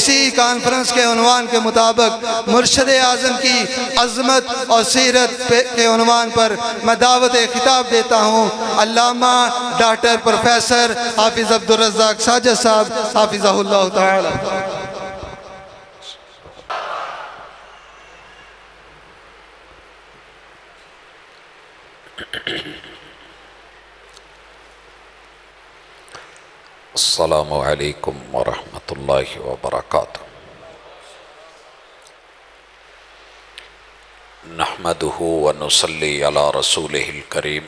اسی کانفرنس کے عنوان کے مطابق مرشد اعظم کی عظمت اور سیرت کے عنوان پر میں دعوت خطاب دیتا ہوں علامہ ڈاکٹر پروفیسر حافظ عبدالرزاق ساجد صاحب حافظہ اللہ تعالی۔ السلام علیکم ورحمۃ اللہ وبرکاتہ۔ نحمدہ ونصلی علی رسولہ الکریم۔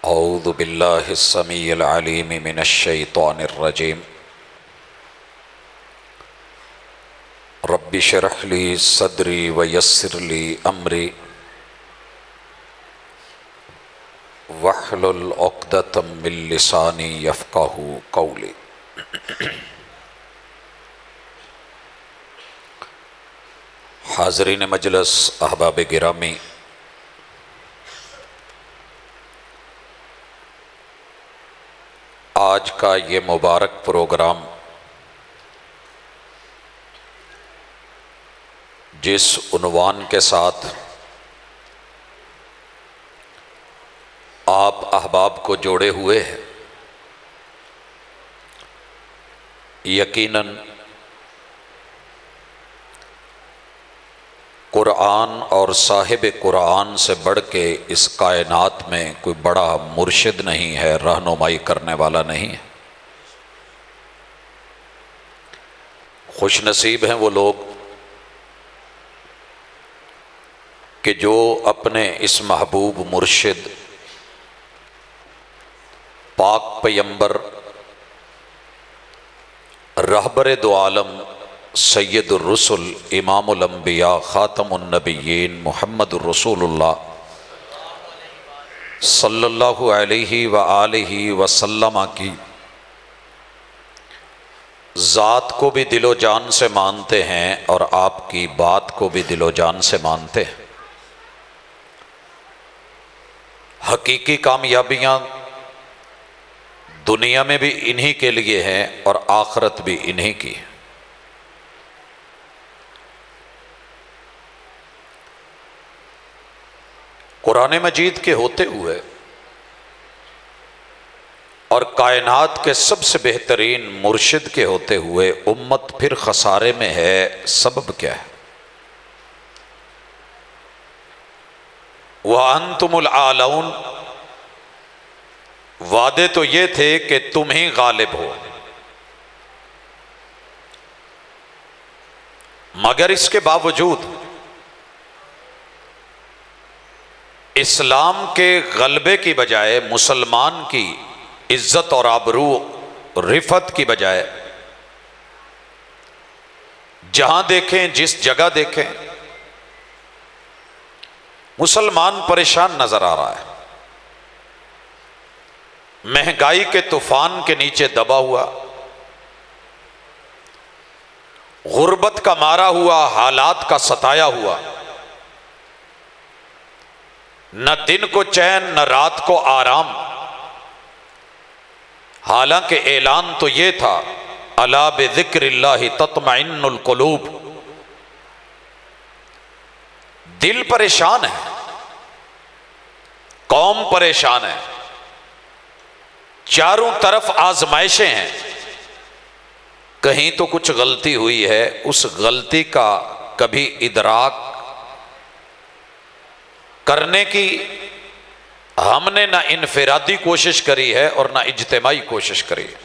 اعوذ باللہ السمیع العلیم من الشیطان الرجیم۔ رب اشرح لی صدری ویسر لی امری وَاحْلُلْ عُقْدَةً مِّن لِّسَانِي يَفْقَهُوا قَوْلِي۔ حاضرین مجلس، احباب گرامی، آج کا یہ مبارک پروگرام جس عنوان کے ساتھ آپ احباب کو جوڑے ہوئے ہیں، یقیناً قرآن اور صاحب قرآن سے بڑھ کے اس کائنات میں کوئی بڑا مرشد نہیں ہے، رہنمائی کرنے والا نہیں ہے۔ خوش نصیب ہیں وہ لوگ کہ جو اپنے اس محبوب مرشد پاک پیمبر رہبر دو عالم سید الرسل امام الانبیاء خاتم النبیین محمد الرسول اللہ صلی اللہ علیہ وآلہ وسلم کی ذات کو بھی دل و جان سے مانتے ہیں اور آپ کی بات کو بھی دل و جان سے مانتے ہیں۔ حقیقی کامیابیاں دنیا میں بھی انہی کے لیے ہیں اور آخرت بھی انہی کی۔ قرآن مجید کے ہوتے ہوئے اور کائنات کے سب سے بہترین مرشد کے ہوتے ہوئے امت پھر خسارے میں ہے، سبب کیا ہے؟ وَأَنْتُمُ الْأَعْلَوْنَ، وعدے تو یہ تھے کہ تم ہی غالب ہو، مگر اس کے باوجود اسلام کے غلبے کی بجائے، مسلمان کی عزت اور آبرو رفعت کی بجائے، جہاں دیکھیں جس جگہ دیکھیں مسلمان پریشان نظر آ رہا ہے، مہنگائی کے طوفان کے نیچے دبا ہوا، غربت کا مارا ہوا، حالات کا ستایا ہوا، نہ دن کو چین نہ رات کو آرام۔ حالانکہ اعلان تو یہ تھا الا بذکر اللہ تطمئن القلوب۔ دل پریشان ہے، قوم پریشان ہے، چاروں طرف آزمائشیں ہیں، کہیں تو کچھ غلطی ہوئی ہے، اس غلطی کا کبھی ادراک کرنے کی ہم نے نہ انفرادی کوشش کری ہے اور نہ اجتماعی کوشش کری ہے۔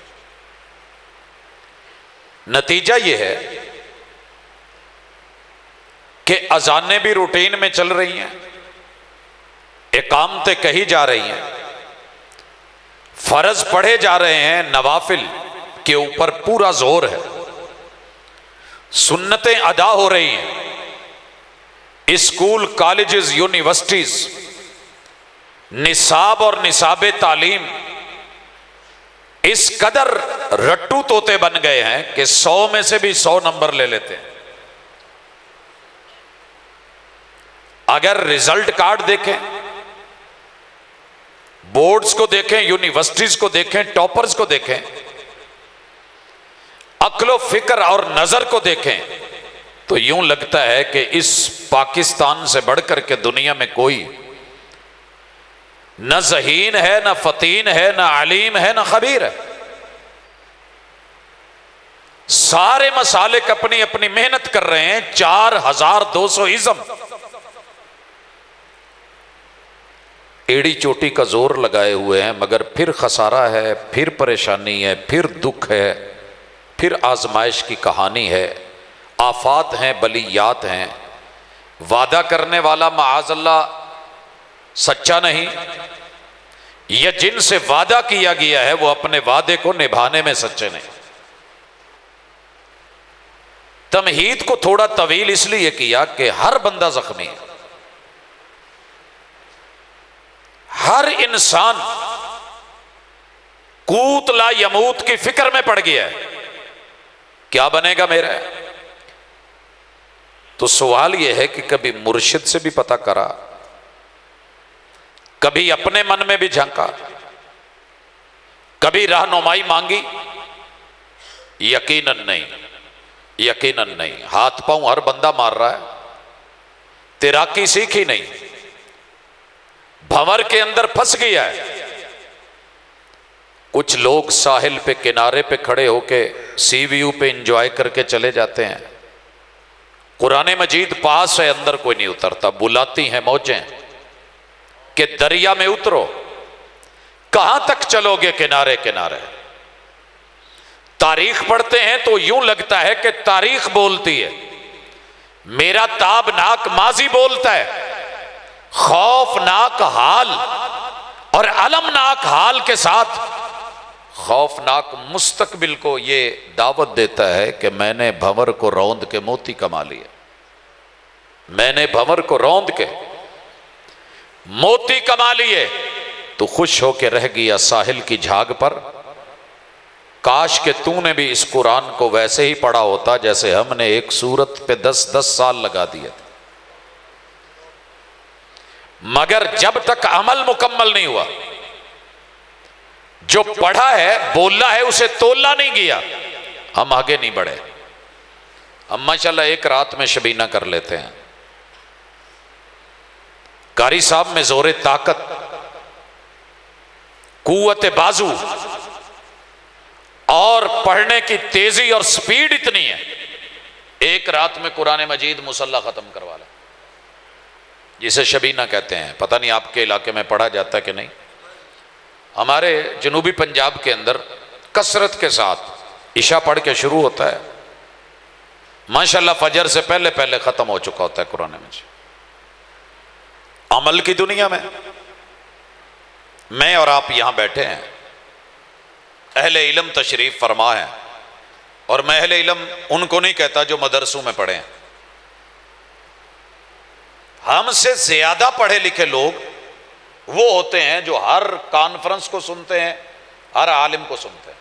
نتیجہ یہ ہے کہ اذانیں بھی روٹین میں چل رہی ہیں، اقامتیں کہی جا رہی ہیں، فرض پڑھے جا رہے ہیں، نوافل کے اوپر پورا زور ہے، سنتیں ادا ہو رہی ہیں، اسکول، کالجز، یونیورسٹیز نصاب اور نصاب تعلیم اس قدر رٹو طوطے بن گئے ہیں کہ 100 میں سے بھی 100 نمبر لے لیتے ہیں۔ اگر رزلٹ کارڈ دیکھیں، بورڈز کو دیکھیں، یونیورسٹیز کو دیکھیں، ٹاپرز کو دیکھیں، عقل و فکر اور نظر کو دیکھیں تو یوں لگتا ہے کہ اس پاکستان سے بڑھ کر کے دنیا میں کوئی نہ ذہین ہے، نہ فطین ہے، نہ علیم ہے، نہ خبیر ہے۔ سارے مسالک اپنی اپنی محنت کر رہے ہیں، 4200 ازم ایڑی چوٹی کا زور لگائے ہوئے ہیں، مگر پھر خسارہ ہے، پھر پریشانی ہے، پھر دکھ ہے، پھر آزمائش کی کہانی ہے، آفات ہیں، بلیات ہیں۔ وعدہ کرنے والا معاذ اللہ سچا نہیں، یا جن سے وعدہ کیا گیا ہے وہ اپنے وعدے کو نبھانے میں سچے نہیں۔ تمہید کو تھوڑا طویل اس لیے کیا کہ ہر بندہ زخمی ہے، ہر انسان قوت لا یموت کی فکر میں پڑ گیا ہے، کیا بنے گا میرا؟ تو سوال یہ ہے کہ کبھی مرشد سے بھی پتہ کرا، کبھی اپنے من میں بھی جھانکا، کبھی رہنمائی مانگی؟ یقیناً نہیں، یقیناً نہیں۔ ہاتھ پاؤں ہر بندہ مار رہا ہے، تیراکی سیکھی نہیں، بھنور کے اندر پھنس گیا ہے۔ کچھ لوگ ساحل پہ کنارے پہ کھڑے ہو کے سی ویو پہ انجوائے کر کے چلے جاتے ہیں، قرآن مجید پاس ہے، اندر کوئی نہیں اترتا، بلاتی ہیں موجیں کہ دریا میں اترو، کہاں تک چلو گے کنارے کنارے؟ تاریخ پڑھتے ہیں تو یوں لگتا ہے کہ تاریخ بولتی ہے، میرا تابناک ماضی بولتا ہے، خوفناک حال اور المناک حال کے ساتھ خوفناک مستقبل کو یہ دعوت دیتا ہے کہ میں نے بھنور کو روند کے موتی کما لیے، میں نے بھنور کو روند کے موتی کما لیے۔ تو خوش ہو کے رہ گیا ساحل کی جھاگ پر، کاش کہ تو نے بھی اس قرآن کو ویسے ہی پڑھا ہوتا جیسے ہم نے ایک سورت پہ 10 سال لگا دیے تھے۔ مگر جب تک عمل مکمل نہیں ہوا، جو پڑھا ہے بولا ہے اسے تولا نہیں گیا، ہم آگے نہیں بڑھے۔ ہم ماشاءاللہ ایک رات میں شبینہ کر لیتے ہیں، قاری صاحب میں زور طاقت، قوت بازو اور پڑھنے کی تیزی اور سپیڈ اتنی ہے، ایک رات میں قرآن مجید مسلح ختم کروا لے، جسے شبینہ کہتے ہیں۔ پتہ نہیں آپ کے علاقے میں پڑھا جاتا ہے کہ نہیں؟ ہمارے جنوبی پنجاب کے اندر کثرت کے ساتھ عشاء پڑھ کے شروع ہوتا ہے، ماشاءاللہ فجر سے پہلے پہلے ختم ہو چکا ہوتا ہے قرآن مجید۔ عمل کی دنیا میں اور آپ یہاں بیٹھے ہیں، اہل علم تشریف فرما ہے، اور میں اہل علم ان کو نہیں کہتا جو مدرسوں میں پڑھے ہیں، ہم سے زیادہ پڑھے لکھے لوگ وہ ہوتے ہیں جو ہر کانفرنس کو سنتے ہیں، ہر عالم کو سنتے ہیں،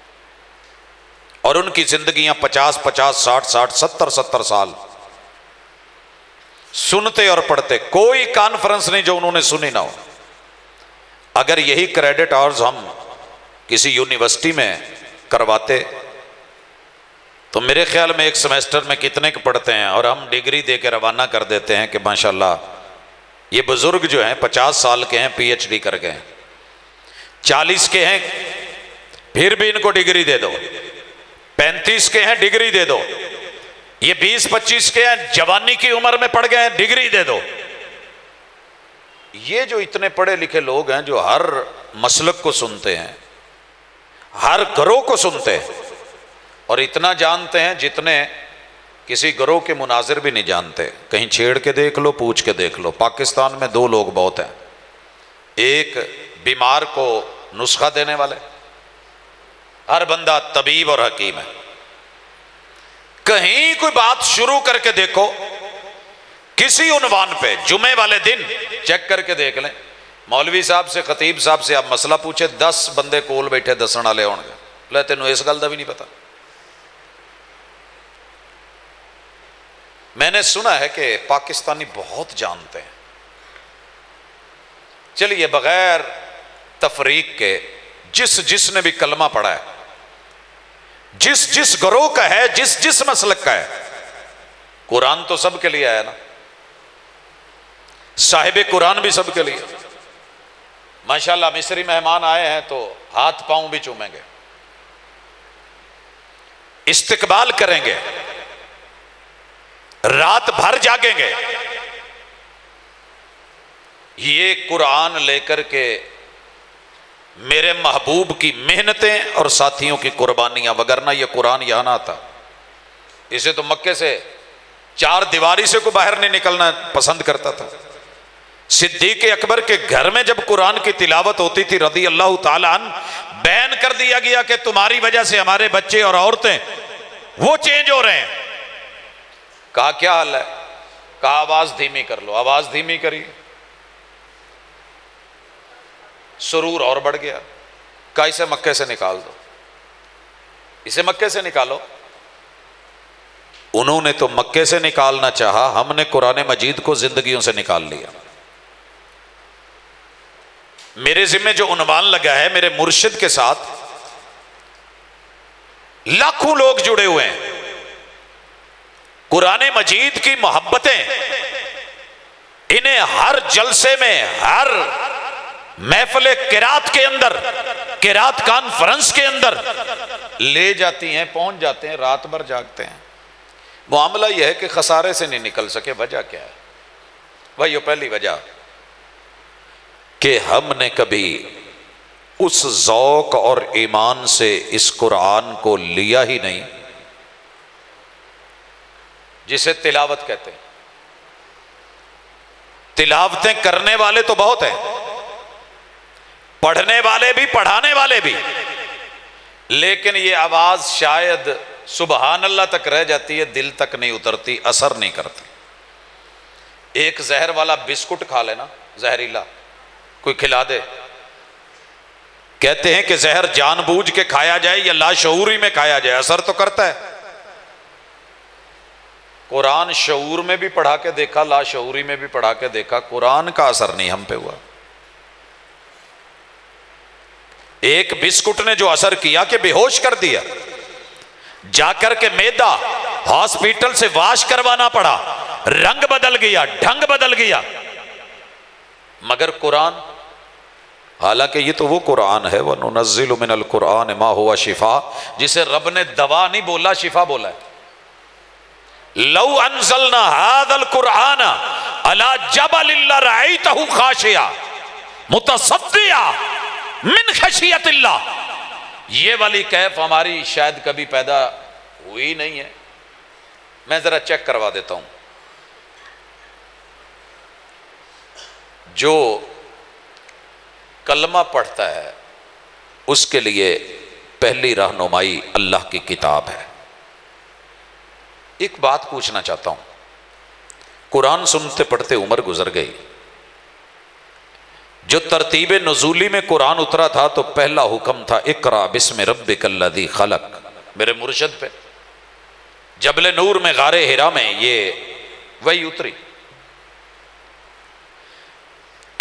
اور ان کی زندگیاں 50 60 70 سال سنتے اور پڑھتے، کوئی کانفرنس نہیں جو انہوں نے سنی نہ ہو۔ اگر یہی کریڈٹ آورز ہم کسی یونیورسٹی میں کرواتے تو میرے خیال میں ایک سمیسٹر میں کتنے کے پڑھتے ہیں، اور ہم ڈگری دے کے روانہ کر دیتے ہیں کہ ماشاءاللہ یہ بزرگ جو ہیں 50 سال کے ہیں، پی ایچ ڈی کر گئے ہیں، 40 کے ہیں پھر بھی ان کو ڈگری دے دو، 35 کے ہیں ڈگری دے دو، یہ 20-25 کے ہیں جوانی کی عمر میں پڑھ گئے ہیں، ڈگری دے دو۔ یہ جو اتنے پڑھے لکھے لوگ ہیں جو ہر مسلک کو سنتے ہیں، ہر گروہ کو سنتے ہیں، اور اتنا جانتے ہیں جتنے کسی گروہ کے مناظر بھی نہیں جانتے۔ کہیں چھیڑ کے دیکھ لو، پوچھ کے دیکھ لو، پاکستان میں 2 لوگ بہت ہیں، ایک بیمار کو نسخہ دینے والے، ہر بندہ طبیب اور حکیم ہے، کہیں کوئی بات شروع کر کے دیکھو کسی عنوان پہ، جمعے والے دن چیک کر کے دیکھ لیں، مولوی صاحب سے خطیب صاحب سے آپ مسئلہ پوچھے، 10 بندے کول بیٹھے دسن والے ہون گے، لے تینوں اس گل دا بھی نہیں پتا۔ میں نے سنا ہے کہ پاکستانی بہت جانتے ہیں۔ چلیے بغیر تفریق کے جس نے بھی کلمہ پڑھا ہے جس جس گروہ کا ہے، جس جس مسلک کا ہے، قرآن تو سب کے لیے ہے نا، صاحب قرآن بھی سب کے لیے۔ ماشاءاللہ مصری مہمان آئے ہیں تو ہاتھ پاؤں بھی چومیں گے، استقبال کریں گے، رات بھر جاگیں گے، یہ قرآن لے کر کے میرے محبوب کی محنتیں اور ساتھیوں کی قربانیاں، وگرنہ یہ قرآن یہاں نہ آتا۔ اسے تو مکے سے چار دیواری سے کوئی باہر نہیں نکلنا پسند کرتا تھا۔ صدیق اکبر کے گھر میں جب قرآن کی تلاوت ہوتی تھی رضی اللہ تعالی عنہ، بین کر دیا گیا کہ تمہاری وجہ سے ہمارے بچے اور عورتیں وہ چینج ہو رہے ہیں۔ کہا کیا حال ہے؟ کہا آواز دھیمی کر لو۔ آواز دھیمی کری، سرور اور بڑھ گیا۔ کہا اسے مکے سے نکال دو، اسے مکے سے نکالو۔ انہوں نے تو مکے سے نکالنا چاہا، ہم نے قرآن مجید کو زندگیوں سے نکال لیا۔ میرے ذمہ جو عنوان لگا ہے، میرے مرشد کے ساتھ لاکھوں لوگ جڑے ہوئے ہیں، قرآن مجید کی محبتیں انہیں ہر جلسے میں، ہر محفل قرات کے اندر، قرات کانفرنس کے اندر لے جاتی ہیں، پہنچ جاتے ہیں، رات بھر جاگتے ہیں۔ معاملہ یہ ہے کہ خسارے سے نہیں نکل سکے۔ وجہ کیا ہے بھائیو؟ پہلی وجہ کہ ہم نے کبھی اس ذوق اور ایمان سے اس قرآن کو لیا ہی نہیں جسے تلاوت کہتے ہیں۔ تلاوتیں کرنے والے تو بہت ہیں، پڑھنے والے بھی، پڑھانے والے بھی، لیکن یہ آواز شاید سبحان اللہ تک رہ جاتی ہے، دل تک نہیں اترتی، اثر نہیں کرتی۔ ایک زہر والا بسکٹ کھا لینا، زہریلا کوئی کھلا دے، کہتے ہیں کہ زہر جان بوجھ کے کھایا جائے یا لاشعوری میں کھایا جائے، اثر تو کرتا ہے۔ قرآن شعور میں بھی پڑھا کے دیکھا، لاشعوری میں بھی پڑھا کے دیکھا، قرآن کا اثر نہیں ہم پہ ہوا۔ ایک بسکٹ نے جو اثر کیا کہ بے ہوش کر دیا، جا کر کے معدہ ہاسپٹل سے واش کروانا پڑا، رنگ بدل گیا، ڈھنگ بدل گیا۔ مگر قرآن، حالانکہ یہ تو وہ قرآن ہے وَنُنَزِّلُ مِنَ الْقُرْآنِ مَا هُوَ شِفَاء، جسے رب نے دوا نہیں بولا، شفا بولا ہے۔ لَوْ أَنزَلْنَا هَذَا الْقُرْآنَ عَلَى جَبَلٍ لَرَأَيْتَهُ خَاشِعًا مُتَصَدِّعًا مِنْ خَشْيَةِ اللَّهِ۔ یہ والی کیف ہماری شاید کبھی پیدا ہوئی نہیں ہے۔ میں ذرا چیک کروا دیتا ہوں۔ جو کلمہ پڑھتا ہے اس کے لیے پہلی رہنمائی اللہ کی کتاب ہے۔ ایک بات پوچھنا چاہتا ہوں، قرآن سنتے پڑھتے عمر گزر گئی، جو ترتیب نزولی میں قرآن اترا تھا تو پہلا حکم تھا اقرا بسم ربک الذی خلق، میرے مرشد پہ۔ جبل نور میں، غار حرا میں یہ وہی اتری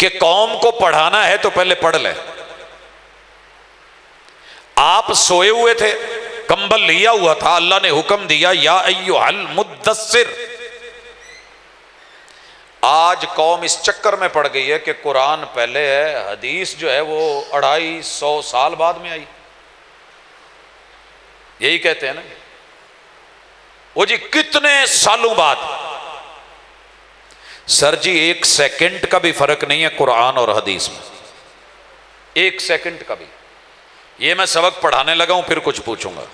کہ قوم کو پڑھانا ہے تو پہلے پڑھ لے۔ آپ سوئے ہوئے تھے، کمبل لیا ہوا تھا، اللہ نے حکم دیا یا ایھا المدثر۔ آج قوم اس چکر میں پڑ گئی ہے کہ قرآن پہلے ہے، حدیث جو ہے وہ 250 سال بعد میں آئی، یہی کہتے ہیں نا۔ وہ جی کتنے سالوں بعد؟ سر جی 1 سیکنڈ کا بھی فرق نہیں ہے قرآن اور حدیث میں، 1 سیکنڈ کا بھی۔ یہ میں سبق پڑھانے لگا ہوں، پھر کچھ پوچھوں گا۔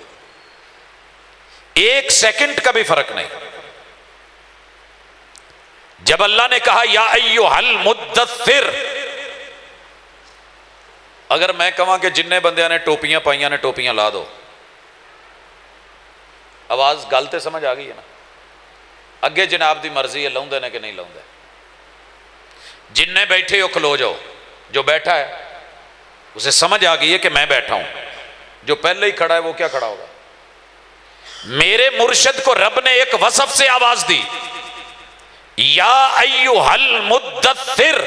1 سیکنڈ کا بھی فرق نہیں۔ جب اللہ نے کہا یا ایھا المدثر، اگر میں کہاں کہ جن بندیاں نے ٹوپیاں پائیاں نے ٹوپیاں لا دو، آواز گل تے سمجھ آ گئی ہے نا؟ اگے جناب دی مرضی ہے، لاؤندے نے کہ نہیں لاؤندے؟ جن نے بیٹھے ہو کھلو جاؤ، جو بیٹھا ہے اسے سمجھ آ گئی ہے کہ میں بیٹھا ہوں، جو پہلے ہی کھڑا ہے وہ کیا کھڑا ہوگا؟ میرے مرشد کو رب نے ایک وصف سے آواز دی، یا ایھا المدثر،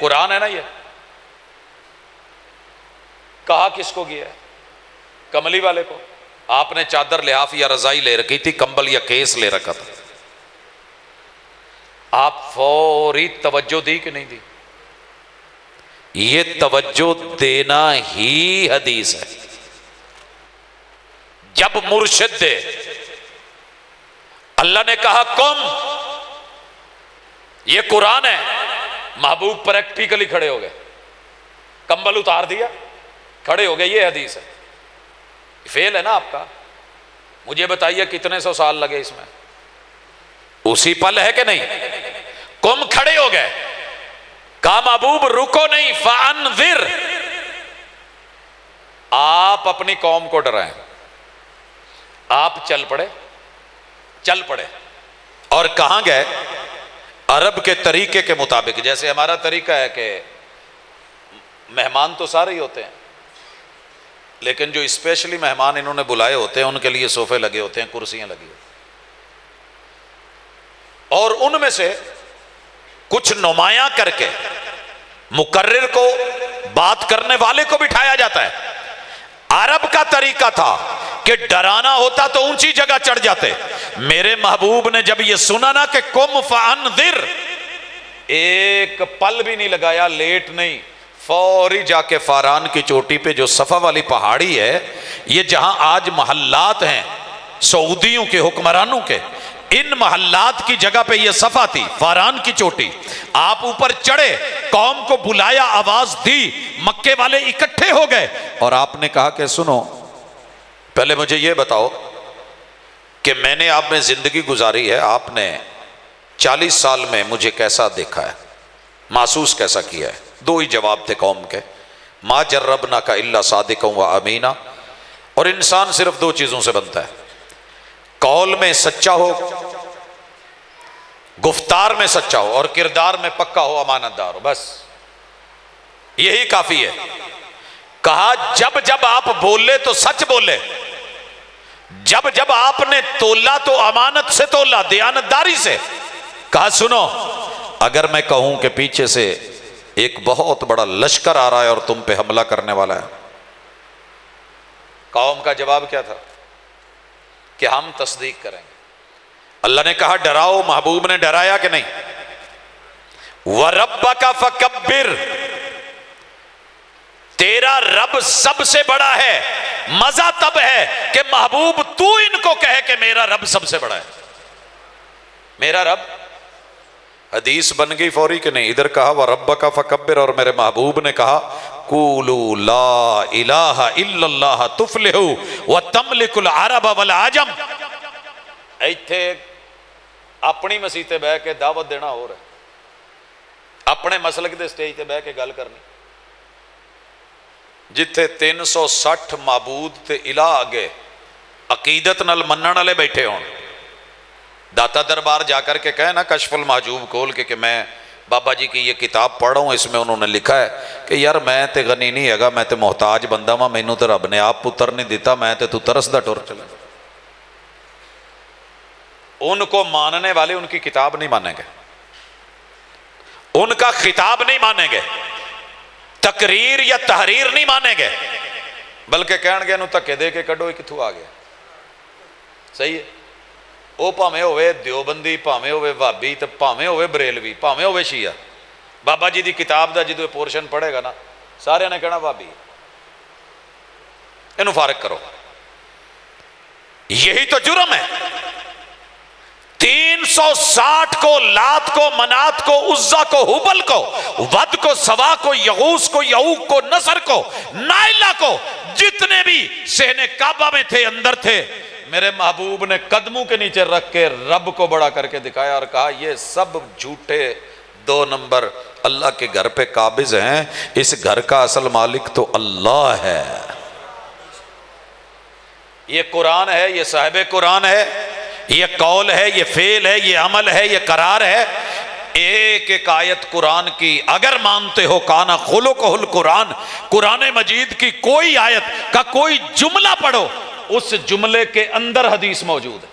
قرآن ہے نا یہ۔ کہا کس کو گیا ہے؟ کملی والے کو؟ آپ نے چادر لحاف یا رضائی لے رکھی تھی، کمبل یا کیس لے رکھا تھا، آپ فوری توجہ دی کہ نہیں دی؟ یہ توجہ دینا ہی حدیث ہے۔ جب مرشد دے، اللہ نے کہا قم، یہ قرآن ہے، محبوب پریکٹیکلی کھڑے ہو گئے، کمبل اتار دیا، کھڑے ہو گئے، یہ حدیث ہے۔ فیل ہے نا آپ کا؟ مجھے بتائیے کتنے سو سال لگے اس میں؟ اسی پل ہے کہ نہیں؟ قم، کھڑے ہو گئے، کہا محبوب رکو نہیں، فانذر، آپ اپنی قوم کو ڈرائیں۔ آپ چل پڑے اور کہاں گئے؟ عرب کے طریقے کے مطابق۔ جیسے ہمارا طریقہ ہے کہ مہمان تو سارے ہی ہوتے ہیں، لیکن جو اسپیشلی مہمان انہوں نے بلائے ہوتے ہیں ان کے لیے صوفے لگے ہوتے ہیں، کرسیاں لگی ہوتی ہیں، اور ان میں سے کچھ نمایاں کر کے مقرر کو، بات کرنے والے کو بٹھایا جاتا ہے۔ عرب کا طریقہ تھا کہ ڈرانا ہوتا تو اونچی جگہ چڑھ جاتے۔ میرے محبوب نے جب یہ سنا نا کہ قم فانذر، ایک پل بھی نہیں لگایا، لیٹ نہیں، فوری جا کے فاران کی چوٹی پہ جو صفا والی پہاڑی ہے، یہ جہاں آج محلات ہیں سعودیوں کے حکمرانوں کے، ان محلات کی جگہ پہ یہ صفا تھی، فاران کی چوٹی۔ آپ اوپر چڑھے، قوم کو بلایا، آواز دی، مکے والے اکٹھے ہو گئے، اور آپ نے کہا کہ سنو، پہلے مجھے یہ بتاؤ کہ میں نے آپ میں زندگی گزاری ہے، آپ نے 40 سال میں مجھے کیسا دیکھا ہے، محسوس کیسا کیا ہے؟ دو ہی جواب تھے قوم کے، ما جربناک الا صادقا و امینا۔ اور انسان صرف دو چیزوں سے بنتا ہے، قول میں سچا ہو، گفتار میں سچا ہو، اور کردار میں پکا ہو، امانت دار ہو، بس یہی کافی ہے۔ کہا جب جب آپ بولے تو سچ بولے، جب جب آپ نے تولا تو امانت سے تولا، دیانتداری سے۔ کہا سنو، اگر میں کہوں کہ پیچھے سے ایک بہت بڑا لشکر آ رہا ہے اور تم پہ حملہ کرنے والا ہے، قوم کا جواب کیا تھا؟ کہ ہم تصدیق کریں گے۔ اللہ نے کہا ڈراؤ، محبوب نے ڈرایا کہ نہیں؟ وَرَبَّكَ فَكَبِّرْ، تیرا رب سب سے بڑا ہے۔ مزہ تب ہے کہ محبوب تو ان کو کہے کہ میرا رب سب سے بڑا ہے، میرا رب۔ حدیث بن گئی فوری کہ نہیں؟ ادھر کہا وَرَبَّكَ فَكَبِّرْ، اور میرے محبوب نے کہا قولوا لا الہ الا اللہ تفلحوا وتملک العرب والعجم۔ ایتھے اپنی مسیح تے بہ کے دعوت دینا ہو رہا ہے، اپنے مسلک دے سٹیج تے بہ کے گل کرنی، جتھے 360 معبود تے الہ اگے عقیدت نال منن والے بیٹھے ہون۔ داتا دربار جا کر کے کہے نا کشف المحجوب کھول کے کہ میں بابا جی کی یہ کتاب پڑھ رہا ہوں، اس میں انہوں نے لکھا ہے کہ یار میں تے غنی نہیں ہے گا، میں تے محتاج بندہ ماں، مینوں تے رب نے آپ پتر نہیں دیتا، میں تے تو ترسدا ٹر چلا۔ ان کو ماننے والے ان کی کتاب نہیں مانیں گے، ان کا خطاب نہیں مانیں گے، تقریر یا تحریر نہیں مانیں گے، بلکہ کہن گے انہوں تکے دے کے کڈو کتھوں آ گیا۔ صحیح ہے، وہ پاویں ہوئے دیوبندی، پاویں ہوئے وہابی، تے پاویں ہوئے بریلوی، پاویں ہوئے شیعہ، بابا جی دی کتاب دا جدو پورشن پڑھے گا نا سارے نے کہنا وہابی، انہوں فارغ کرو۔ یہی تو جرم ہے۔ 360 کو، لات کو، منات کو، عزا کو، حبل کو، ود کو، سوا کو، یغوث کو، یعوق کو، نصر کو، نائلہ کو، جتنے بھی صحن کعبہ میں تھے، اندر تھے، میرے محبوب نے قدموں کے نیچے رکھ کے رب کو بڑا کر کے دکھایا اور کہا یہ سب جھوٹے 2 نمبر اللہ کے گھر پہ قابض ہیں، اس گھر کا اصل مالک تو اللہ ہے۔ یہ قرآن ہے، یہ صاحب قرآن ہے، یہ قول ہے، یہ فعل ہے، یہ عمل ہے، یہ قرار ہے۔ ایک ایک آیت قرآن کی اگر مانتے ہو، کانا خلقہ القرآن، قرآن مجید کی کوئی آیت کا کوئی جملہ پڑھو، اس جملے کے اندر حدیث موجود ہے،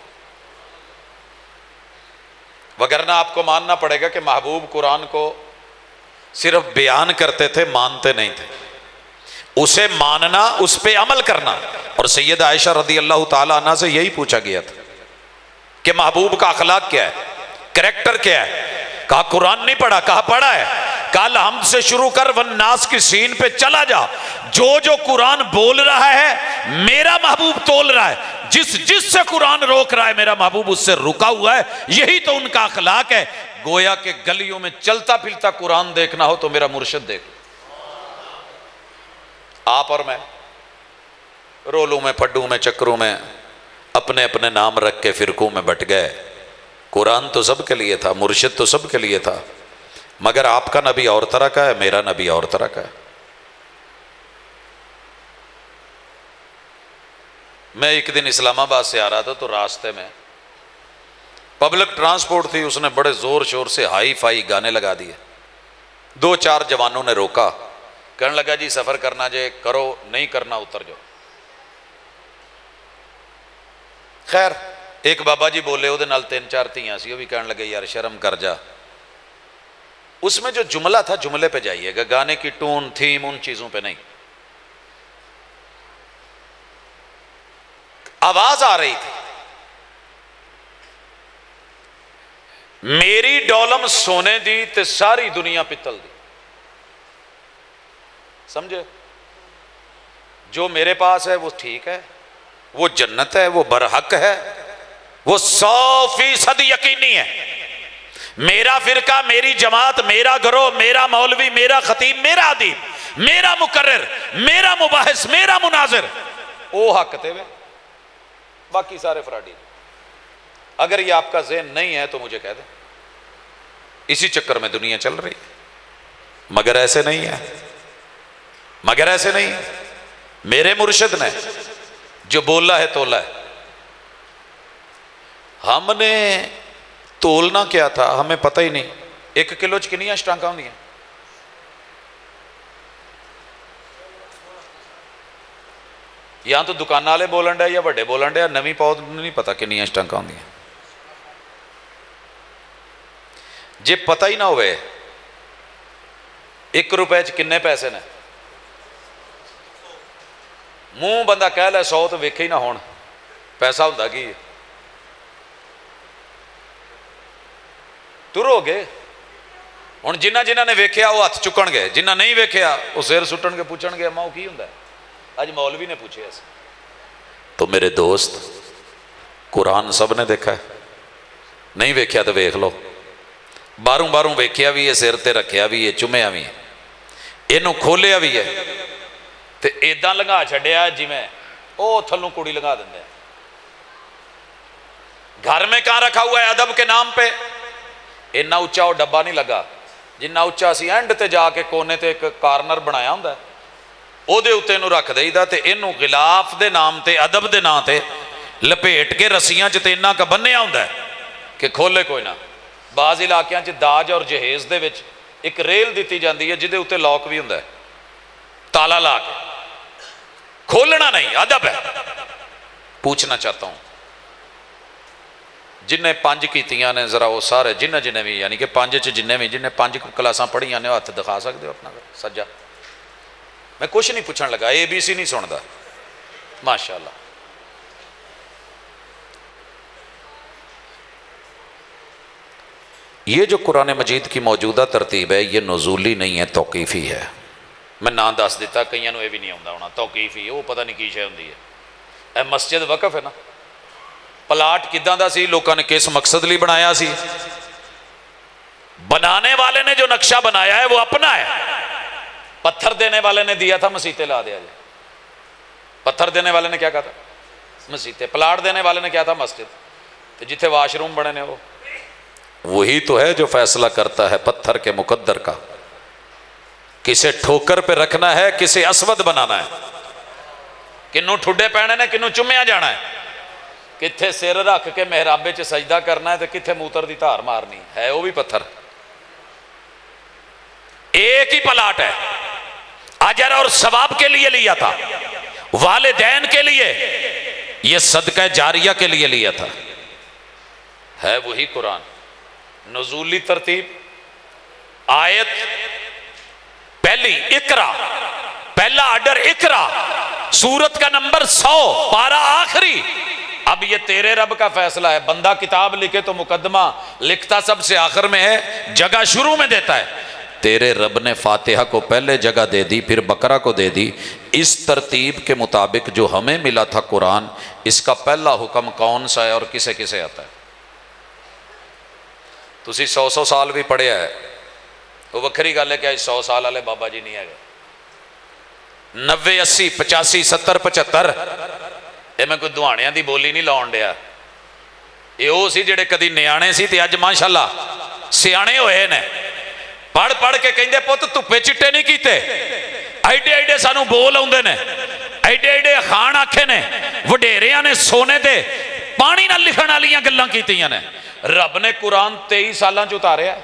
وگرنہ آپ کو ماننا پڑے گا کہ محبوب قرآن کو صرف بیان کرتے تھے، مانتے نہیں تھے۔ اسے ماننا، اس پہ عمل کرنا. اور سید عائشہ رضی اللہ تعالیٰ عنہ سے یہی پوچھا گیا تھا کہ محبوب کا اخلاق کیا ہے، کریکٹر کیا ہے. کہا قرآن نہیں پڑھا. کہا پڑھا ہے. کہا الحمد سے شروع کر والناس کی سین پہ چلا جا. جو قرآن بول رہا ہے میرا محبوب تول رہا ہے، جس سے قرآن روک رہا ہے میرا محبوب اس سے رکا ہوا ہے. یہی تو ان کا اخلاق ہے. گویا کہ گلیوں میں چلتا پھرتا قرآن دیکھنا ہو تو میرا مرشد دیکھ. آپ اور میں رولوں میں پھڈوں میں چکروں میں اپنے اپنے نام رکھ کے فرقوں میں بٹ گئے. قرآن تو سب کے لیے تھا، مرشد تو سب کے لیے تھا، مگر آپ کا نبی اور طرح کا ہے، میرا نبی اور طرح کا ہے. میں ایک دن اسلام آباد سے آ رہا تھا تو راستے میں پبلک ٹرانسپورٹ تھی، اس نے بڑے زور شور سے ہائی فائی گانے لگا دیے. 2-4 جوانوں نے روکا، کہنے لگا جی سفر کرنا جے کرو، نہیں کرنا اتر جاؤ. خیر ایک بابا جی بولے، وہ 3-4 تھیاں سی، وہ بھی کہنے لگے یار شرم کر جا. اس میں جو جملہ تھا جملے پہ جائیے گا، گانے کی ٹون تھیم ان چیزوں پہ نہیں. آواز آ رہی تھی، میری ڈولم سونے دی تے ساری دنیا پتل دی. سمجھے؟ جو میرے پاس ہے وہ ٹھیک ہے، وہ جنت ہے، وہ برحق ہے، وہ 100% یقینی ہے. میرا فرقہ، میری جماعت، میرا گروہ، میرا مولوی، میرا خطیب، میرا ادیب، میرا مقرر، میرا مباحث، میرا مناظر، وہ حق تے میں، باقی سارے فراڈی. اگر یہ آپ کا ذہن نہیں ہے تو مجھے کہہ دیں. اسی چکر میں دنیا چل رہی ہے، مگر ایسے نہیں ہے، مگر ایسے نہیں ہے. میرے مرشد نے جو بولا ہے تولا ہے. ہم نے تولنا کیا تھا ہمیں پتہ ہی نہیں. 1 کلو چ کنیاں شٹانکاں ہوندیاں؟ یا تو دکان والے بولن ڈے یا بڑے بولن ڈے، نویں پود نہیں پتا کنیاں شٹانکاں ہوندیاں. جے پتہ ہی نہ ہوئے 1 روپے چ کنے پیسے نے، منہ بندہ کہہ لے 100 تو ویکھے ہی نہ ہون، پیسہ ہوندا کی؟ تر ہو گئے. ہن جنہ نے ویکھیا وہ ہاتھ چکن گے، جنہ نہیں ویکھیا وہ سر سٹن کے پوچھن گے اماں کی ہوندا ہے. اج مولوی نے پوچھے ایسے. تو میرے دوست قرآن سب نے دیکھا ہے، نہیں ویکھیا تو ویکھ لو. باہروں ویکھیا بھی ہے، سر تے رکھیا بھی ہے، چومیا بھی ہے، اینوں کھولیا بھی ہے تے ایداں لنگا چھڈیا جویں او تھلوں کڑی لگا دیندے. گھر میں کہاں رکھا ہوا ہے ادب کے نام پہ؟ اتنا اچا وہ ڈبا نہیں لگا جنہ اچا سی اینڈ تے جا کے کونے تے ایک کارنر بنایا ہوندا ہے، او دے اوتے نو رکھ دئی دا تے اینو غلاف دے نام تے، ادب دے نام تے لپیٹ کے رسیاں چ تے انہاں کا بنیا ہوندا ہے کہ کھولے کوئی نہ. بعض علاقیاں چ داج اور جہیز دے وچ ایک ریل دتی جاندی ہے جدے اوتے لاک بھی ہوندا ہے، تالا لا کے. کھولنا نہیں، ادب ہے. پوچھنا چاہتا ہوں جنہیں 5 کیتیاں نے ذرا وہ سارے جنہیں بھی، یعنی کہ 5 چ جنہیں بھی جنہیں 5 کلاساں پڑھیاں نے ہاتھ دکھا سکتے ہو اپنا سجا. میں کچھ نہیں پوچھن لگا، ABC نہیں سندا. ماشاءاللہ. یہ جو قرآن مجید کی موجودہ ترتیب ہے یہ نزولی نہیں ہے، توقیفی ہے. میں نام دس دیتا، کئیاں نوں یہ بھی نہیں آتا ہونا. توقیفی وہ پتہ نہیں کی شے ہوندی ہے. اے مسجد وقف ہے نا، پلاٹ کداں دا سی، لوکاں نے کس مقصد لی بنایا سی؟ بنانے والے نے جو نقشہ بنایا ہے وہ اپنا ہے. پتھر دینے والے نے دیا تھا مسیتے لا دیا جائے. پتھر دینے والے نے کیا کہا تھا؟ مسیتے. پلاٹ دینے والے نے کیا تھا؟ مسجد. تو جتھے واش روم بنے نے وہ وہی تو ہے جو فیصلہ کرتا ہے پتھر کے مقدر کا، کسے ٹھوکر پہ رکھنا ہے، کسے اسود بنانا ہے، کنوں ٹھڈے پہنے نے، کنوں چومیا جانا ہے، کتھے سر رکھ کے محرابے چ سجدہ کرنا ہے تو کتھے موتر دی دھار مارنی ہے. وہ بھی پتھر. ایک ہی پلاٹ ہے، اجر اور ثواب کے لیے لیا تھا، والدین کے لیے، یہ صدقہ جاریہ کے لیے لیا تھا. ہے وہی قرآن. نزولی ترتیب، آیت پہلی اقرا، پہلا آرڈر اقرا، سورت کا نمبر 100، پارہ آخری. اب یہ تیرے رب کا فیصلہ ہے. بندہ کتاب لکھے تو مقدمہ لکھتا سب سے آخر میں ہے، جگہ شروع میں دیتا ہے. تیرے رب نے فاتحہ کو پہلے جگہ دے دی، پھر بقرہ کو دے دی. اس ترتیب کے مطابق جو ہمیں ملا تھا قرآن، اس کا پہلا حکم کون سا ہے اور کسے کسے آتا ہے؟ تسی 100 سال بھی پڑھیا ہے، وہ وکھری گل ہے کہ 100 سال والے بابا جی نہیں ہے گا. 90 80 85 70 75 یہ میں کوئی دہاڑیاں دی بولی نہیں لاؤن ڈیا. یہ وہ سی جڑے کدی نیانے سی تے اج ماشاءاللہ سیانے ہوئے نے. پڑھ پڑھ کے کہندے پت دھپے چٹے نہیں کیتے، ایڈے ایڈے سانو بول آندے نے، ایڈے ایڈے خان آکھے نے، وڈیریاں نے سونے دے پانی نہ لکھن والیاں گلاں کیتیاں نے. رب نے قرآن 23 سالاں چ اتاریا ہے،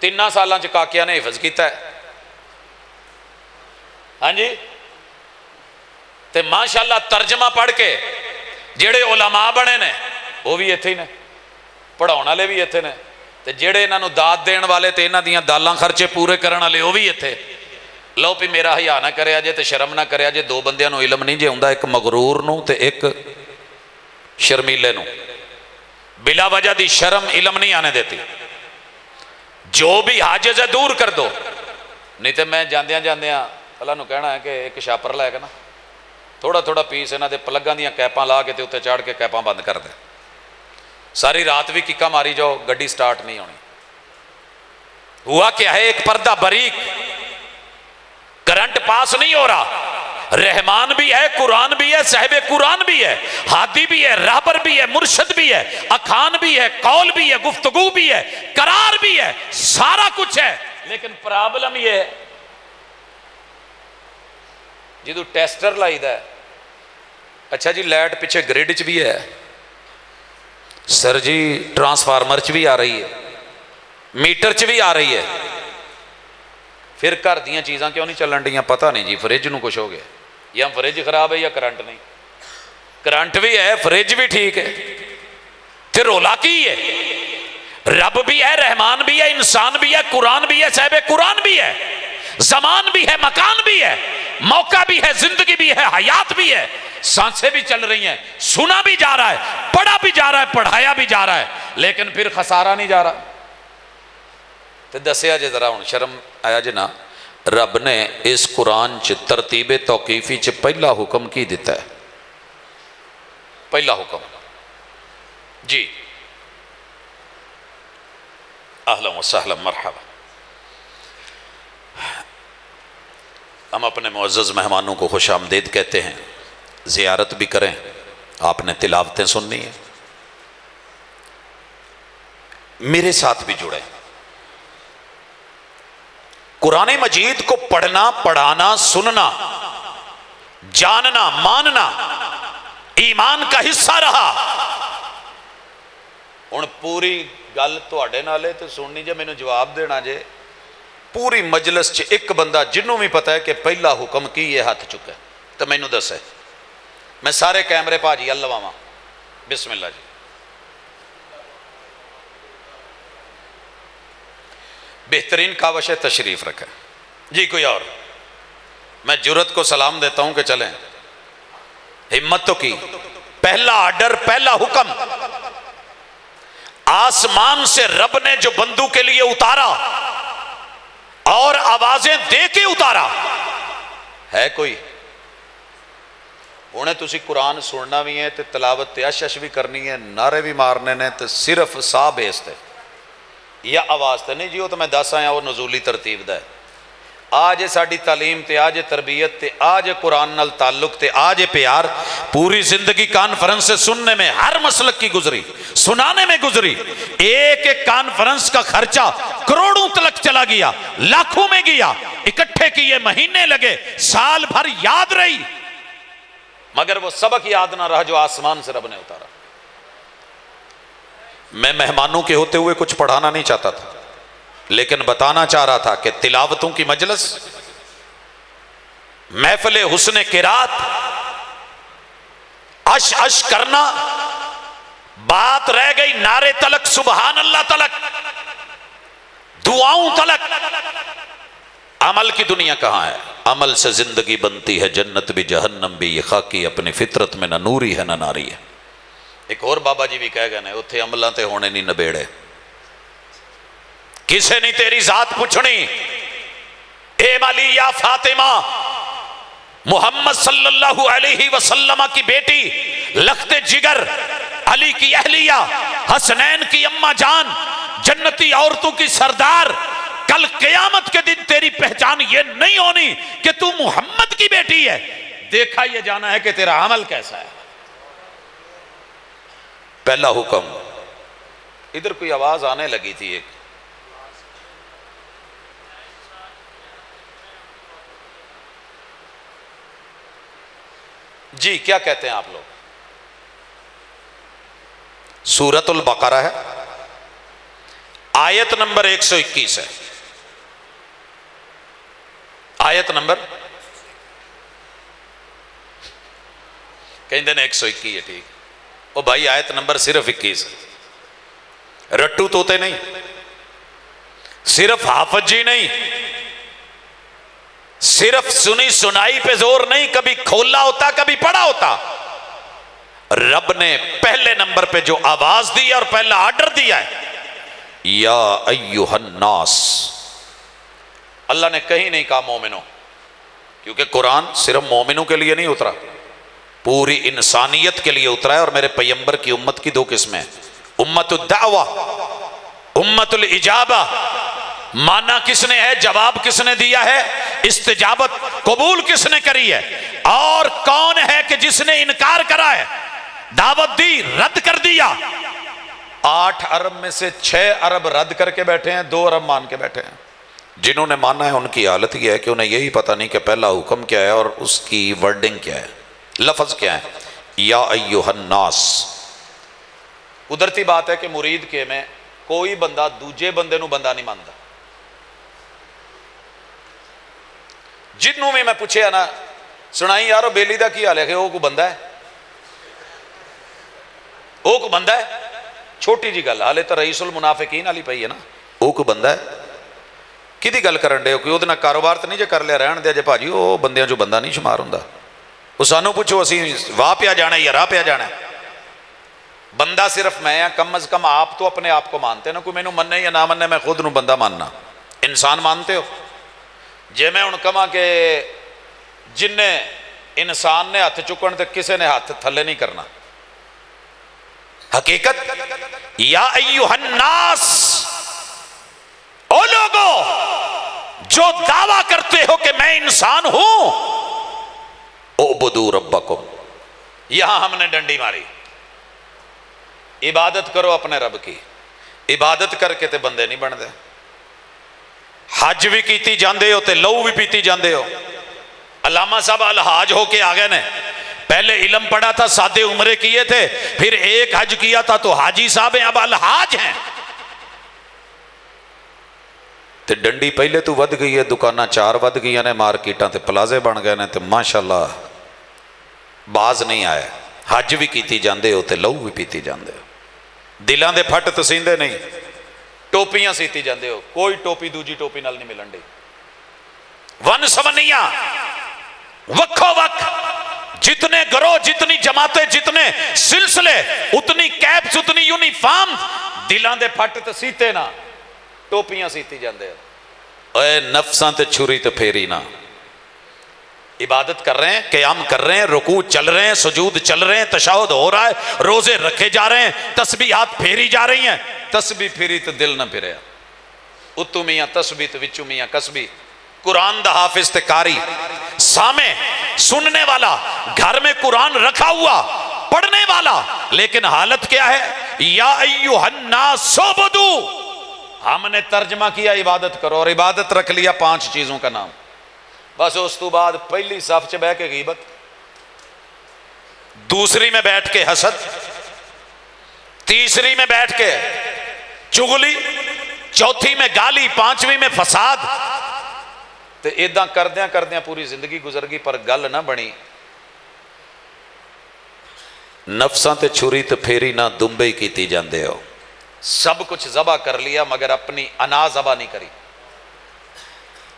3 سالاں چ کاکیاں نے حفظ کیتا ہے. ہاں جی، تے ماشاءاللہ ترجمہ پڑھ کے جڑے علماء بنے نے وہ بھی ایتھے ہی نے، پڑھاؤن والے بھی ایتھے نے، تے جڑے انہاں نوں داد دین والے تے انہاں دیاں دالاں خرچے پورے کرن والے وہ بھی ایتھے. لو پی میرا حیا نہ کریا جے تے شرم نہ کریا جے. 2 بندیاں نوں علم نہیں جے ہوندا، ایک مغرور نوں تے ایک شرمیلے نوں. بلا وجہ دی شرم علم نہیں آنے دیتی. جو بھی حاجز ہے دور کر دو. نہیں تے میں جاندیاں جاندیاں اللہ نو کہنا ہے کہ ایک شاپر لے کے نا تھوڑا تھوڑا پیس انہاں دے پلگاں دیاں کیپاں لا کے تے اوتے چڑھ کے کیپاں بند کر دے. ساری رات بھی ککا ماری جاؤ، گڈی سٹارٹ نہیں ہونی. ہوا کیا ہے؟ ایک پردہ باریک، کرنٹ پاس نہیں ہو رہا. رحمان بھی ہے، قرآن بھی ہے، صاحب قرآن بھی ہے، ہادی بھی ہے، راہبر بھی ہے، مرشد بھی ہے، اخان بھی ہے، قول بھی ہے، گفتگو بھی ہے، قرار بھی ہے، سارا کچھ ہے. لیکن پرابلم یہ ہے جدو ٹیسٹر لائی دا ہے، اچھا جی لائٹ پیچھے گریڈ چ بھی ہے، سر جی ٹرانسفارمر چ بھی آ رہی ہے، میٹر چ بھی آ رہی ہے، پھر گھر دیاں چیزاں کیوں نہیں چلن ڈیاں؟ پتہ نہیں جی، فریج نو کچھ ہو گیا، یا فریج خراب ہے یا کرنٹ نہیں. کرنٹ بھی ہے، فریج بھی ٹھیک ہے، پھر رولا کی ہے؟ رب بھی ہے، رحمان بھی ہے، انسان بھی ہے، قرآن بھی ہے، صاحب قرآن بھی ہے، زمان بھی ہے، مکان بھی ہے، موقع بھی ہے، زندگی بھی ہے، حیات بھی ہے، سانسیں بھی چل رہی ہیں، سنا بھی جا رہا ہے، پڑھا بھی جا رہا ہے، پڑھایا بھی جا رہا ہے، لیکن پھر خسارہ نہیں جا رہا. تو دسیا جے ذرا ہوں شرم آیا جے نا، رب نے اس قرآن چ ترتیب توقیفی چ پہلا حکم کی دیتا ہے؟ پہلا حکم جی اہلا وسہلا مرحبا. ہم اپنے معزز مہمانوں کو خوش آمدید کہتے ہیں. زیارت بھی کریں، آپ نے تلاوتیں سننی ہیں، میرے ساتھ بھی جڑیں. قرآن مجید کو پڑھنا، پڑھانا، سننا، جاننا، ماننا ایمان کا حصہ رہا. ہن پوری گل تواڈے نال تے سننی جے، مینوں جواب دینا جے. پوری مجلس چ ایک بندہ جنوں بھی پتہ ہے کہ پہلا حکم کی یہ ہاتھ چکا ہے تو مینوں دسے. میں سارے کیمرے بھاجی ال لواواں. بسم اللہ جی. بہترین کاوش تشریف رکھے جی. کوئی اور؟ میں جرت کو سلام دیتا ہوں کہ چلیں، ہمت تو کی. پہلا آرڈر، پہلا حکم آسمان سے رب نے جو بندوں کے لیے اتارا اور آوازیں دے کے اتارا ہے کوئی؟ انہیں تسی قرآن سننا بھی ہے تے تلاوت تے اش بھی کرنی ہے، نعرے بھی مارنے نے، تے صرف سا بیستے یا آواز تے نہیں جی. وہ تو میں دس آیا وہ نزولی ترتیب دا ہے. آج ساڈی تعلیم تے آج تربیت تے آج قرآن نال تعلق تے آج پیار پوری زندگی کانفرنس سے سننے میں ہر مسلک کی گزری، سنانے میں گزری. ایک ایک کانفرنس کا خرچہ کروڑوں تلک چلا گیا، لاکھوں میں گیا، اکٹھے کیے، مہینے لگے، سال بھر یاد رہی، مگر وہ سبق یاد نہ رہا جو آسمان سے رب نے اتارا. میں مہمانوں کے ہوتے ہوئے کچھ پڑھانا نہیں چاہتا تھا، لیکن بتانا چاہ رہا تھا کہ تلاوتوں کی مجلس، محفل حسن قرات، اش اش کرنا، بات رہ گئی نعرے تلک، سبحان اللہ تلک، دعاؤں تلک. عمل کی دنیا کہاں ہے؟ عمل سے زندگی بنتی ہے، جنت بھی جہنم بھی، یہ خاکی اپنی فطرت میں نہ نوری ہے نہ ناری ہے۔ ایک اور بابا جی بھی کہہ گئے نے، اتھے عملاں تے ہونے نہیں نبیڑے، کسے نہیں تیری ذات پوچھنی، اے علی یا فاطمہ، محمد صلی اللہ علیہ وسلم کی بیٹی، لخت جگر، علی کی اہلیہ، حسنین کی اماں جان، جنتی عورتوں کی سردار، کل قیامت کے دن تیری پہچان یہ نہیں ہونی کہ تو محمد کی بیٹی ہے، دیکھا یہ جانا ہے کہ تیرا عمل کیسا ہے۔ پہلا حکم، ادھر کوئی آواز آنے لگی تھی ایک، جی کیا کہتے ہیں آپ لوگ؟ سورۃ البقرہ ہے، آیت نمبر 121 ہے، آیت نمبر کہیں دینے 121 ہے، ٹھیک، او بھائی آیت نمبر صرف 21 ہے، رٹو توتے نہیں، صرف حافظ جی نہیں، صرف سنی سنائی پہ زور نہیں، کبھی کھولا ہوتا کبھی پڑھا ہوتا۔ رب نے پہلے نمبر پہ جو آواز دی اور پہلا آرڈر دیا ہے، یا ایہا الناس، اللہ نے کہیں نہیں کہا مومنوں، کیونکہ قرآن صرف مومنوں کے لیے نہیں اترا، پوری انسانیت کے لیے اترا ہے، اور میرے پیغمبر کی امت کی دو قسمیں، امت الدعوہ، امت الاجابہ، مانا کس نے ہے، جواب کس نے دیا ہے، استجابت قبول کس نے کری ہے، اور کون ہے کہ جس نے انکار کرا ہے، دعوت دی رد کر دیا۔ 8 ارب میں سے 6 ارب رد کر کے بیٹھے ہیں، 2 ارب مان کے بیٹھے ہیں۔ جنہوں نے مانا ہے ان کی حالت یہ ہے کہ انہیں یہی پتہ نہیں کہ پہلا حکم کیا ہے اور اس کی ورڈنگ کیا ہے، لفظ کیا ہے، یا ایہا الناس۔ قدرتی بات ہے کہ مرید کے میں کوئی بندہ دوجے بندے نو بندہ نہیں مانتا، جنوں میں پوچھے نا، سنائی یارو بیلی دا کی حال ہے کہ وہ کو بندہ ہے، وہ کو بندہ ہے، چھوٹی جی گل، حالے تو رئیس المنافقین والی پئی ہے نا، وہ کو بندہ ہے، کدی گل کرن دے ہو، کوئی وہ کاروبار تو نہیں جے کر لیا رہن دیا جے بھاجی، وہ بندیاں جو بندہ نہیں شمار ہوندا، وہ سانو پوچھو اسی واہ پیا جانا ہے یا راہ پیا جانا ہے، بندہ صرف میں ہاں، کم از کم آپ تو اپنے آپ کو مانتے ہیں نا، کوئی مینوں مننے یا نہ مننے، میں خود نو بندہ ماننا، انسان مانتے ہو؟ جے میں ہن کہاں کہ جن نے انسان نے ہاتھ چکن تے کسے نے ہاتھ تھلے نہیں کرنا، حقیقت یا ایہا الناس، او لوگو جو دعویٰ کرتے ہو کہ میں انسان ہوں، اعبدوا ربکم، یہاں ہم نے ڈنڈی ماری، عبادت کرو اپنے رب کی، عبادت کر کے تے بندے نہیں بن دے، حج بھی کیتی جاندے ہو تے لہو بھی پیتی جاندے ہو۔ علامہ صاحب الحاج ہو کے آگئے نے، پہلے علم پڑھا تھا، سادے عمرے کیے تھے، پھر ایک حج کیا تھا تو حاجی صاحب ہیں، اب الحاج ہیں، تے ڈنڈی پہلے تو ود گئی ہے، دکانہ 4 ود گئی نے، مارکیٹاں تے پلازے بن گئے نے، تے ماشاءاللہ باز نہیں آئے، حج بھی کیتی جاندے ہو تے لہو بھی پیتی جاندے ہو، دلاں دے پھٹ تسیندے نہیں، ٹوپیاں سیتی جاندے ہو، کوئی ٹوپی دوجی ٹوپی نال نہیں ملن دی، ون سمنیاں وکھو وک، جتنے گروہ، جتنی جماعتیں، جتنے سلسلے، اتنی کیپس، اتنی یونیفارم، دلاں دے پھٹ تے سیتے نہ، ٹوپیاں سیتی جاندے ہو، اے نفساں تے چھری تے پھیری نہ، عبادت کر رہے ہیں، قیام کر رہے ہیں، رکوع چل رہے ہیں، سجود چل رہے ہیں، تشہد ہو رہا ہے، روزے رکھے جا رہے ہیں، تسبیحات پھیری جا رہی ہیں، تسبیح پھیری تو دل نہ پھرے، اتو میاں تسبیح تو وچو میاں کسبی، قرآن دا حافظ تے قاری، سامع سننے والا، گھر میں قرآن رکھا ہوا پڑھنے والا، لیکن حالت کیا ہے، یا ایہا الناس اعبدوا، ہم نے ترجمہ کیا عبادت کرو، اور عبادت رکھ لیا 5 چیزوں کا نام، بس اس تو بعد پہلی صف چ بیٹھ کے غیبت، دوسری میں بیٹھ کے حسد، تیسری میں بیٹھ کے چغلی، چوتھی میں گالی، 5ویں میں فساد، تے ایداں کردیاں کردیاں پوری زندگی گزر گئی، پر گل نہ بنی، نفساں تے چھری تے پھیری نہ دمبے کیتی جاندے ہو، سب کچھ ذبح کر لیا مگر اپنی انا ذبح نہیں کری،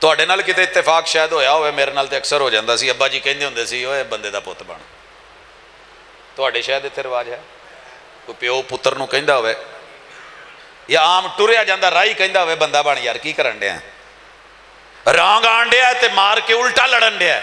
ਤੁਹਾਡੇ ਨਾਲ ਕਿਤੇ ਇਤਫਾਕ ਸ਼ਾਇਦ ਹੋਇਆ ਹੋਵੇ, ਮੇਰੇ ਨਾਲ ਤੇ ਅਕਸਰ ਹੋ ਜਾਂਦਾ ਸੀ। ਅੱਬਾ ਜੀ ਕਹਿੰਦੇ ਹੁੰਦੇ ਸੀ ਓਏ ਬੰਦੇ ਦਾ ਪੁੱਤ ਬਣ। ਤੁਹਾਡੇ ਸ਼ਾਇਦ ਇੱਥੇ ਰਿਵਾਜ ਹੈ, ਕੋਈ ਪਿਓ ਪੁੱਤਰ ਨੂੰ ਕਹਿੰਦਾ ਹੋਵੇ, ਜਾਂ ਆਮ ਟੁਰਿਆ ਜਾਂਦਾ ਰਾਹੀ ਕਹਿੰਦਾ ਹੋਵੇ ਬੰਦਾ ਬਣ ਯਾਰ, ਕੀ ਕਰਨ ਡਿਆ, ਰਾਂਗ ਆਣ ਡਿਆ ਤੇ ਮਾਰ ਕੇ ਉਲਟਾ ਲੜਨ ਡਿਆ।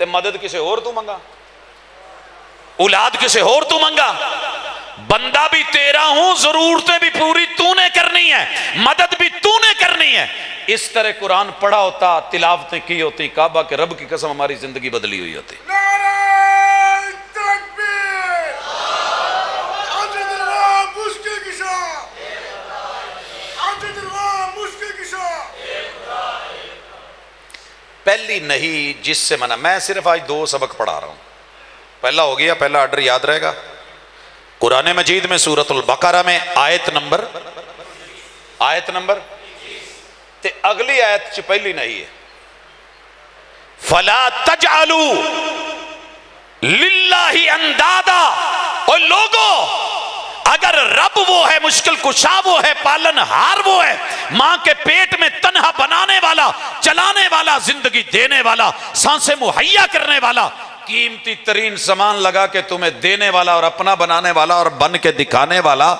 تے مدد کسے اور تو منگا، اولاد کسے اور تو منگا، بندہ بھی تیرا ہوں، ضرورتیں بھی پوری تو نے کرنی ہے، مدد بھی تو نے کرنی ہے۔ اس طرح قرآن پڑھا ہوتا، تلاوتیں کی ہوتی، کعبہ کے رب کی قسم ہماری زندگی بدلی ہوئی ہوتی۔ نعرہ تکبیر، عجد اللہ مشکل کشا، عجد اللہ مشکل کشا۔ پہلی نہیں جس سے منع، میں صرف آج 2 سبق پڑھا رہا ہوں، پہلا ہو گیا، پہلا آرڈر یاد رہے گا۔ قرآن مجید میں سورۃ البقرہ میں آیت نمبر تے اگلی آیت چ پہلی نہیں ہے، فَلَا تَجْعَلُوا لِلَّهِ اندادا۔ اور لوگو اگر رب وہ ہے، مشکل کشا وہ ہے، پالن ہار وہ ہے، ماں کے پیٹ میں تنہا بنانے والا، چلانے والا، زندگی دینے والا، سانسیں مہیا کرنے والا، قیمتی ترین سامان لگا کے تمہیں دینے والا اور اپنا بنانے والا اور بن کے دکھانے والا،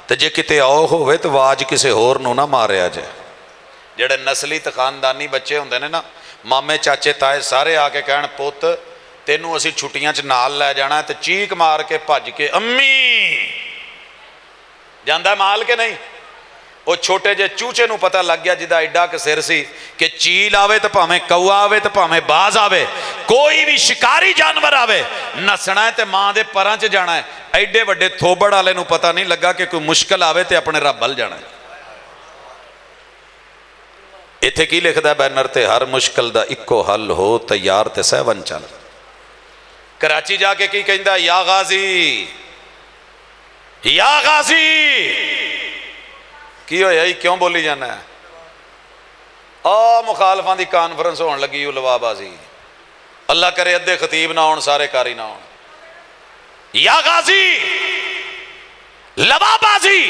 تو جے کتے آؤ ہوئے تو واج کسے ہور نو نہ مارے آجے۔ جڑے نسلی تے خاندانی بچے ہوندے نے نا، مامے چاچے تائے سارے آ کے کہن پوت تینوں اسی چھٹیاں چ نال لے جانا ہے، تے چیک مار کے بھج کے امی جاندا ہے مال کے نہیں۔ وہ چھوٹے جے چوچے نو پتہ لگ گیا جدا ایڈا کہ سر سی کہ چیل آوے تو پاویں کوا آوے تو پاویں باز آوے، کوئی بھی شکاری جانور آوے، نسنا ہے تے ماں دے پراں چ جانا ہے۔ ایڈے وڈے تھوبڑ والے نو پتہ نہیں لگا کہ کوئی مشکل آوے تے اپنے رب بل جانا ہے۔ ایتھے کی لکھدا ہے بینر تے، ہر مشکل دا اکو حل ہو، تیار تے سیون چل۔ کراچی جا کے کی کہندا، یا غازی یا غازی، کی ہویا ہی کیوں بولی جانا ہے؟ مخالفاں دی کانفرنس ہون لگی، لوا بازی، اللہ کرے ادھے خطیب نہ ہون، سارے کاری نہ ہون۔ یا غازی لوا بازی،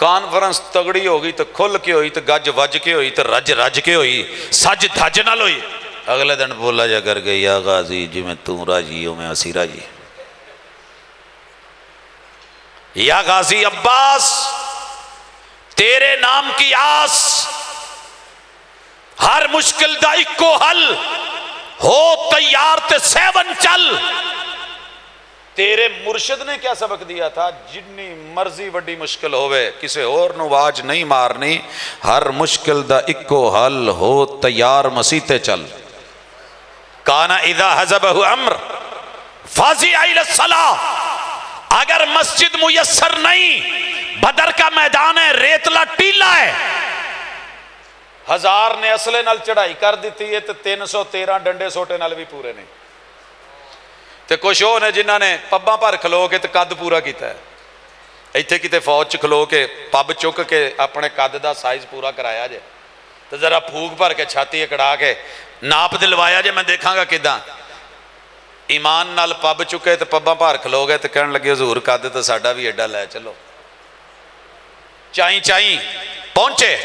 کانفرنس تگڑی ہوگی تو کھل کے ہوئی، تو گج وج کے ہوئی، تو رج رج کے ہوئی، سج دھج نال ہوئی۔ اگلے دن بولا جا کر گئی، یا غازی جی میں توں راجی ہوں میں اسی راجی۔ یا غازی عباس تیرے نام کی آس، ہر مشکل دا اکو حل ہو، تیار تے سیون چل۔ تیرے مرشد نے کیا سبق دیا تھا؟ جنی مرضی وڈی مشکل ہوئے، کسے اور نو واج نہیں مارنی، ہر مشکل دا اکو حل ہو، تیار مسیح تے چل۔ کانا اذا حزبہ امر فازع الی الصلاۃ، اگر مسجد میسر نہیں، بدر کا میدان ہے، ریتلا ٹیلا ہے، 1000 نے اسلحے نال چڑھائی کر دیتی ہے، تو 313 ڈنڈے سوٹے نال بھی پورے نہیں، تے کچھ وہ نے جنہاں نے پباں پر کھلو کے تے قد پورا کیتا ہے، ایتھے کتے فوج چ کھلو کے پب چک کے اپنے قد دا سائز پورا کرایا جے، تو ذرا پھوک بھر کے چھاتی اکڑا کے ناپ دلوایا جے، میں دیکھاں گا کداں۔ ایمان نال پب چکے تو پباں بھر کھلو گئے تو کہنے لگے حضور قد تو ساڈا بھی ایڈا لے چلو۔ چائیں چائیں پہنچے،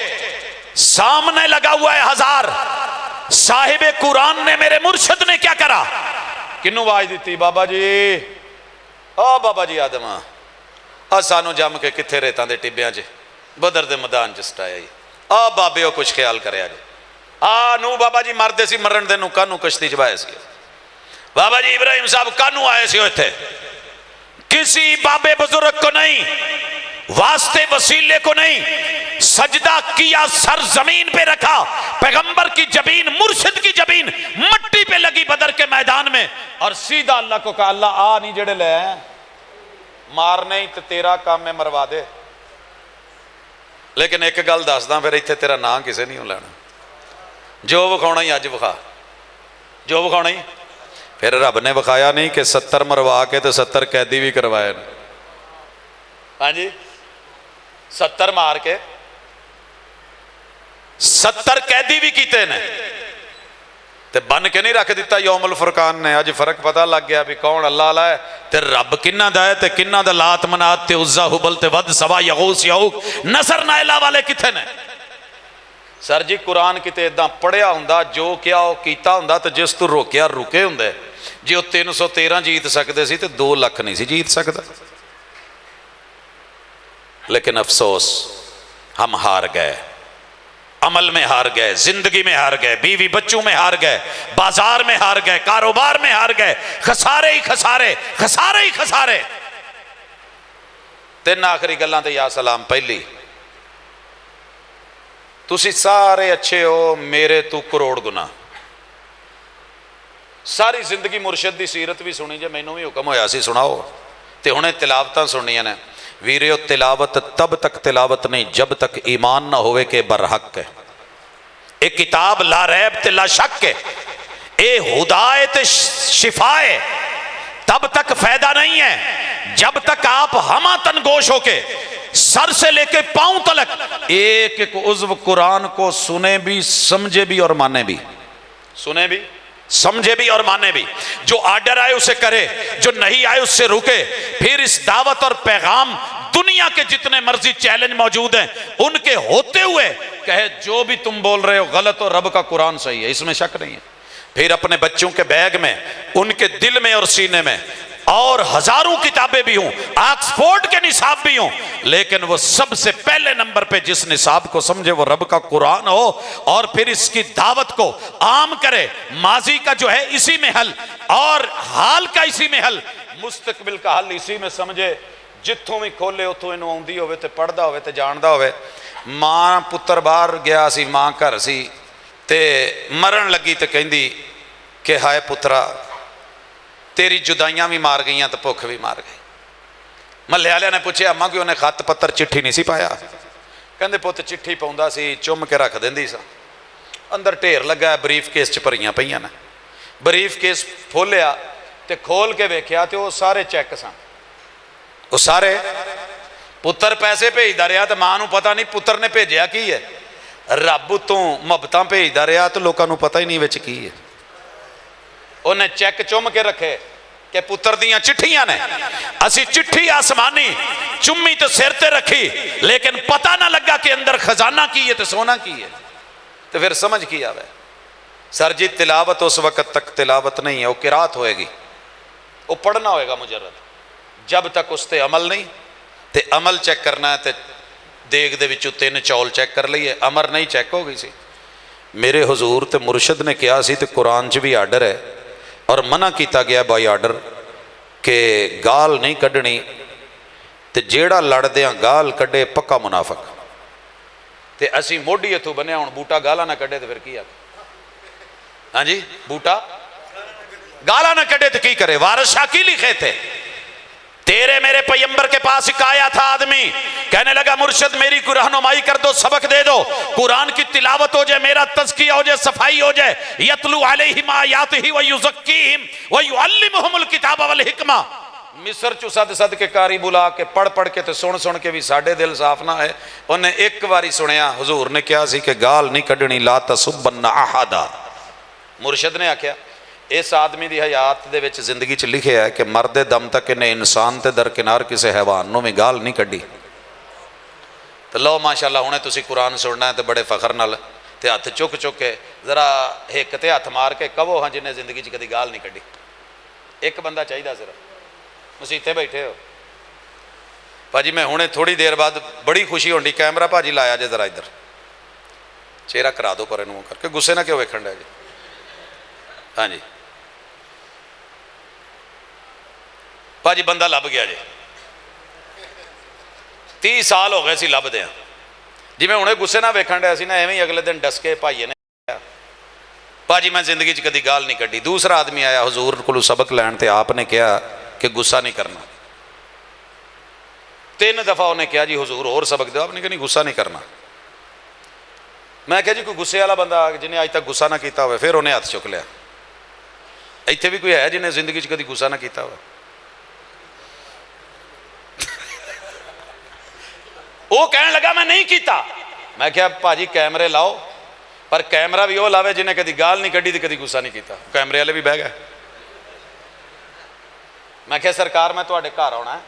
سامنے لگا ہوا ہے 1000۔ صاحب قرآن نے، میرے مرشد نے کیا کرا؟ کنوں آواز دیتی؟ بابا جی، بابا جی آدم سانو جم کے کتھے ریتاں دے ٹبیاں چ بدر دے میدان چ سٹایا جی، بابے کچھ خیال کریا جی، نو بابا جی مردے سی، مرن دے نو کانو کشتی چ بائے سی، بابا جی ابراہیم صاحب کانو آئے سی ہوئے تھے، کسی بابے بزرگ کو نہیں، واسطے وسیلے کو نہیں، سجدہ کیا، سر زمین پہ رکھا، پیغمبر کی جبین، مرشد کی جبین مٹی پہ لگی بدر کے میدان میں، اور سیدھا اللہ کو کہا، اللہ نہیں جڑے لے ہیں مار نہیں تو تیرا کام میں مروا دے، لیکن ایک گل دسدا پھر ایتھے تیرا نام کسے نہیں لینا، جو وکھاؤنا ہی اج وکھا، جو وکھاؤنا ہی۔ پھر رب نے وکھایا نہیں کہ 70 مروا کے تو 70 قیدی بھی کروائے، ہاں جی 70 مار کے 70 قیدی بھی کیتے نے، تے بن کے نہیں رکھ دیتا یوم الفرقان نے۔ اج فرق پتہ لگ گیا بھی کون اللہ والا ہے تے رب کنہ دا ہے، تے کنہ دا لات منات تے عزا حبل تے ود سوا یغوث یعوق نصر نائلہ والے کتھے نے؟ سر جی قرآن کتے ادھا پڑھیا ہوندا، جو کیا وہ کیتا ہوندا، تے جس تو روکیا روکے ہوندے، جی وہ 313 جیت سکتے سی تے 2 لاکھ نہیں سی جیت سکتا۔ لیکن افسوس ہم ہار گئے، عمل میں ہار گئے، زندگی میں ہار گئے، بیوی بچوں میں ہار گئے، بازار میں ہار گئے، کاروبار میں ہار گئے، خسارے ہی خسارے، خسارے ہی خسارے۔ تین آخری گلاں تے یا سلام۔ پہلی، تسی سارے اچھے ہو، میرے تو کروڑ گنا۔ ساری زندگی مرشد دی سیرت بھی سنی جے، مینوں بھی حکم ہویا سی سناؤ، تے ہنے تلاوتاں سننیاں نے۔ ویریو تلاوت تب تک تلاوت نہیں جب تک ایمان نہ ہوئے کہ برحق ہے۔ اے کتاب لا ریب تے لا شک ہے، اے ہدایت شفا ہے، تب تک فائدہ نہیں ہے جب تک آپ ہمہ تنگوش ہو کے سر سے لے کے پاؤں تلک ایک ایک عضو قرآن کو سنے بھی، سمجھے بھی اور مانے بھی، سنے بھی سمجھے بھی اور مانے بھی۔ جو آرڈر آئے اسے کرے، جو نہیں آئے اس سے رکے۔ پھر اس دعوت اور پیغام دنیا کے جتنے مرضی چیلنج موجود ہیں ان کے ہوتے ہوئے کہے جو بھی تم بول رہے ہو غلط اور رب کا قرآن صحیح ہے، اس میں شک نہیں ہے۔ پھر اپنے بچوں کے بیگ میں، ان کے دل میں اور سینے میں اور ہزاروں کتابیں بھی ہوں، آکسفورڈ کے نصاب بھی ہوں، لیکن وہ سب سے پہلے نمبر پہ جس نصاب کو سمجھے وہ رب کا قرآن ہو، اور پھر اس کی دعوت کو عام کرے۔ ماضی کا جو ہے اسی میں حل، اور حال کا اسی میں حل، مستقبل کا حل اسی میں سمجھے۔ جتھوں بھی کھولے اتھوں انہوں آندی ہوئے تے پڑھدا ہوئے تے جاندا ہوئے۔ ماں پتر باہر گیا سی، ماں گھر سی تے مرن لگی تے کہندی کہ ہائے پترا تیری جدائیاں بھی مار گئیاں تو بھوک بھی مار گئی۔ محلے والے نے پوچھا اماں کہ انہیں خط پتر چٹھی نہیں سی پایا؟ کہندے پت چٹھی پاؤندا سی، چم کے رکھ دیندی سا، اندر ڈھیر لگا ہے، بریف کیس چ بھریاں پئیاں نے۔ بریف کیس کھولیا تے کھول کے ویکھیا تے وہ سارے چیک سن، وہ سارے۔ پتر پیسے بھیجدا رہیا تے ماں نوں پتہ نہیں پتر نے بھیجیا کی ہے، رب تو محبتاں بھیجدا رہیا تے لوکاں نوں پتہ ہی نہیں وچ کی ہے۔ انہیں چیک چوم کے رکھے کہ پتر دیاں چٹھیاں نے، اسی چٹھی آسمانی چمی تو سر تے رکھی، لیکن پتہ نہ لگا کہ اندر خزانہ کی ہے تو سونا کی ہے۔ تو پھر سمجھ کی آوے سر جی تلاوت اس وقت تک تلاوت نہیں ہے، وہ قرات ہوئے گی، وہ پڑھنا ہوئے گا مجرد، جب تک اس تے عمل نہیں۔ تے عمل چیک کرنا ہے تے دیگ دے وچوں 3 چول چیک کر لئیے، امر نہیں چیک ہو گئی سی۔ میرے حضور تے مرشد نے کیا سی تے قرآن چ بھی آرڈر ہے، اور منع کیتا گیا بائی آرڈر کہ گال نہیں کڈنی، تے جیڑا لڑ دیاں گال کڈے پکا منافق۔ تے اسی موڈی اتھو بنیا ہوں بوٹا گالا نہ کڈے تے پھر کی آگے؟ ہاں جی بوٹا گالا نہ کڈے تے کی کرے؟ وارث شاہ کی لکھے تھے، تیرے میرے پیمبر کے پاس ایک آیا تھا آدمی، کہنے لگا مرشد میری کو رہنمائی کر دو، سبق دے دو، قرآن کی تلاوت ہو جائے، میرا تزکیہ ہو جائے، صفائی ہو جائے۔ یتلو علیہم آیاتہ ویزکیہم ویعلمہم الکتاب والحکمہ۔ مصر چو صد صد کے کاری بلا کے پڑھ پڑھ کے تے سن کے بھی ساڑھے دل صاف نہ ہے۔ انہیں ایک باری سنیا حضور نے کیا سی کہ گال نہیں کڈنی، لا تسبن احدا۔ مرشد نے آکھیا اس آدمی دی حیات دے وچ زندگی چ لکھیا ہے کہ مرد دم تک انہیں انسان تے درکنار کسے حیوانوں میں گال نہیں کڈی۔ تو لو ماشاءاللہ ہونے تسی قرآن سننا ہے تو بڑے فخر نال تے ہاتھ چک چک کے ذرا ایک تے ہاتھ مار کے کہو ہاں جنہیں زندگی چ کدی گال نہیں کڈی۔ ایک بندہ چاہیے صرف، مسیتے بیٹھے ہو پاجی۔ میں ہونے تھوڑی دیر بعد بڑی خوشی ہونی، کیمرہ پاجی لایا جے ذرا ادھر، چہرہ کرا دو پرے نو کر کے، غصے نہ کیوں ویکھن ڈے جی؟ ہاں جی پاجی بندہ لب گیا جی، 30 سال ہو گئے سی لب دیا جی۔ میں انہیں غصے نہ ویکھن ڈیا سی نا، ایویں اگلے دن ڈس کے بھائیے نے پاجی میں زندگی چ کدی گال نہیں کڈی۔ دوسرا آدمی آیا حضور کو سبق لین تے آپ نے کہا کہ غصہ نہیں کرنا۔ 3 دفعہ انہیں کہا جی حضور اور سبق دو، آپ نے کہا نہیں غصہ نہیں کرنا۔ میں کہا جی کوئی غصے والا بندہ جنہیں آج تک غصہ نہ کیتا ہوئے، پھر انہیں ہاتھ چک لیا۔ ایتھے بھی کوئی ہے جنہیں زندگی چ کدی غصہ نہ کیتا ہوا؟ وہ کہنے لگا میں نہیں کیتا۔ میں کہا پاجی کیمرے لاؤ، پر کیمرہ بھی وہ لاوے جنہیں کدی گال نہیں کڈی تے کدی غصہ نہیں کیتا۔ کیمرے والے بھی بہ گئے۔ میں کہا سرکار میں تواڈے گھر آنا ہے،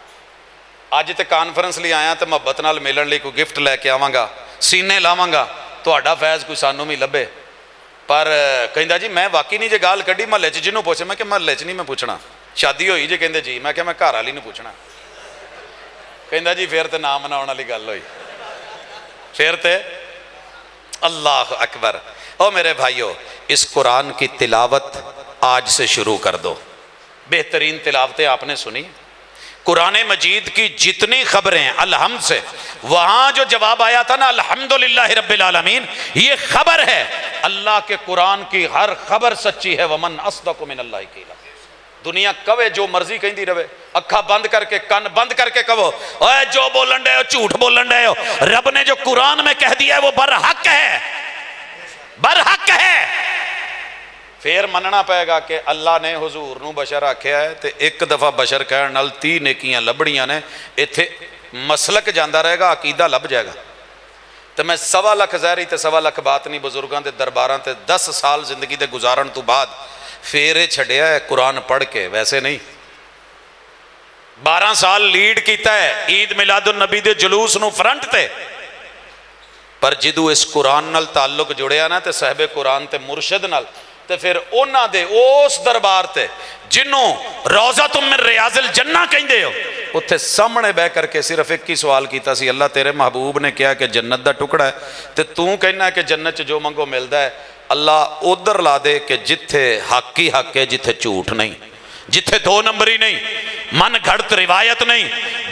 اج تے کانفرنس لی آیا تے محبت نال ملن لئی کوئی گفٹ لے کے آواں گا، سینے لاواں گا، تواڈا فیض کوئی سانوں بھی لبے۔ پر کہندا جی میں واقعی نہیں جے گال کڈی، محلے چ جنوں پوچھے۔ میں کہ محلے چ نہیں میں پوچھنا، شادی ہوئی جی؟ کہندے جی۔ میں کہ میں گھر والی نوں پوچھنا۔ کہندا جی پھر تے نام مناؤن والی گل ہوئی، پھر تے اللہ اکبر۔ او میرے بھائیو، اس قرآن کی تلاوت آج سے شروع کر دو۔ بہترین تلاوتیں آپ نے سنی؟ قرآن مجید کی جتنی خبریں الحمد سے، وہاں جو جواب آیا تھا نا الحمدللہ رب العالمین، یہ خبر ہے۔ اللہ کے قرآن کی ہر خبر سچی ہے۔ ومن اصدق من اللہ قیلا۔ دنیا کوے جو مرضی کہیں دی رہے، اکھا بند کر کے کن بند کر کے کہو اے جو بولن رہے ہو جھوٹ بولن رہے ہو، رب نے جو قرآن میں کہہ دیا ہے وہ برحق ہے، برحق ہے۔ پھر مننا پائے گا کہ اللہ نے حضور نو بشر آکھیا ہے، تے ایک دفعہ بشر کہن نال 30 نیکیاں لبڑیاں نے، ایتھے مسلک جاندہ رہے گا، عقیدہ لب جائے گا۔ تو میں 1.25 لاکھ ظاہری تے 1.25 لاکھ باطنی بزرگاں تے درباراں تے 10 سال زندگی تے گزارن تو بعد پھیرے چھڑیا ہے قرآن پڑھ کے، ویسے نہیں۔ 12 سال لیڈ کیتا ہے عید میلاد النبی دے جلوس نو فرنٹ تے، پر جدو اس قرآن نال تعلق جڑیا نا تے صاحب قرآن تے مرشد نال، تے پھر اونا دے اس دربار تے جنوں روضۃ من ریاض الجنہ کہیں دے ہو، اتھے سامنے بہ کر کے صرف ایک ہی سوال کیتا سی، اللہ تیرے محبوب نے کیا کہ جنت دا ٹکڑا ہے، تے تو کہنا ہے کہ جنت جو منگو ملدا ہے، اللہ ادھر لا دے کہ جتھے حق ہی حق ہے، جتھے جھوٹ نہیں، جتھے 2 نمبری نہیں، من گھڑت روایت نہیں،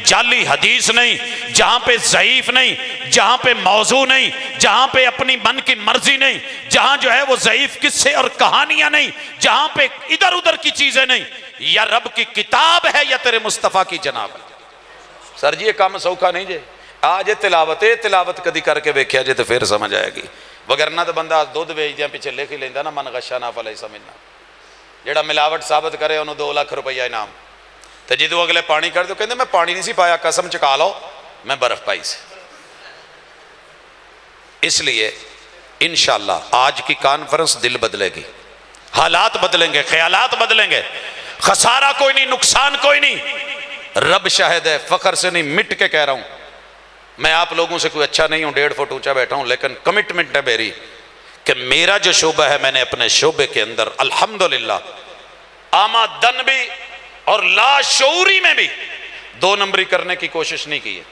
جعلی حدیث نہیں، جہاں پہ ضعیف نہیں، جہاں پہ موضوع نہیں، جہاں پہ اپنی من کی مرضی نہیں، جہاں جو ہے وہ ضعیف قصے اور کہانیاں نہیں، جہاں پہ ادھر ادھر کی چیزیں نہیں، یا رب کی کتاب ہے یا تیرے مصطفیٰ کی جناب ہے۔ سر جی یہ کام سوکھا نہیں جے، آج تلاوت کدی کر کے ویکھیا جے تو پھر سمجھ آئے گی، وگرنہ تو بندہ دودھ بیچ دیا پیچھے لکھ ہی لیندہ نا من غشنا فلیس منا، جیڑا ملاوٹ ثابت کرے انہوں 2 لاکھ روپیہ انعام، تو جدو اگلے پانی کر دو کہندے میں پانی نہیں سی پایا، قسم چکا لو میں برف پائی سے۔ اس لیے انشاءاللہ آج کی کانفرنس دل بدلے گی، حالات بدلیں گے، خیالات بدلیں گے، خسارہ کوئی نہیں، نقصان کوئی نہیں، رب شاہد ہے، فخر سے نہیں مٹ کے کہہ رہا ہوں، میں آپ لوگوں سے کوئی اچھا نہیں ہوں، 1.5 فٹ اونچا بیٹھا ہوں، لیکن کمٹمنٹ ہے میری کہ میرا جو شعبہ ہے میں نے اپنے شعبے کے اندر الحمدللہ آمدن بھی اور لا شعوری میں بھی 2 نمبری کرنے کی کوشش نہیں کی ہے،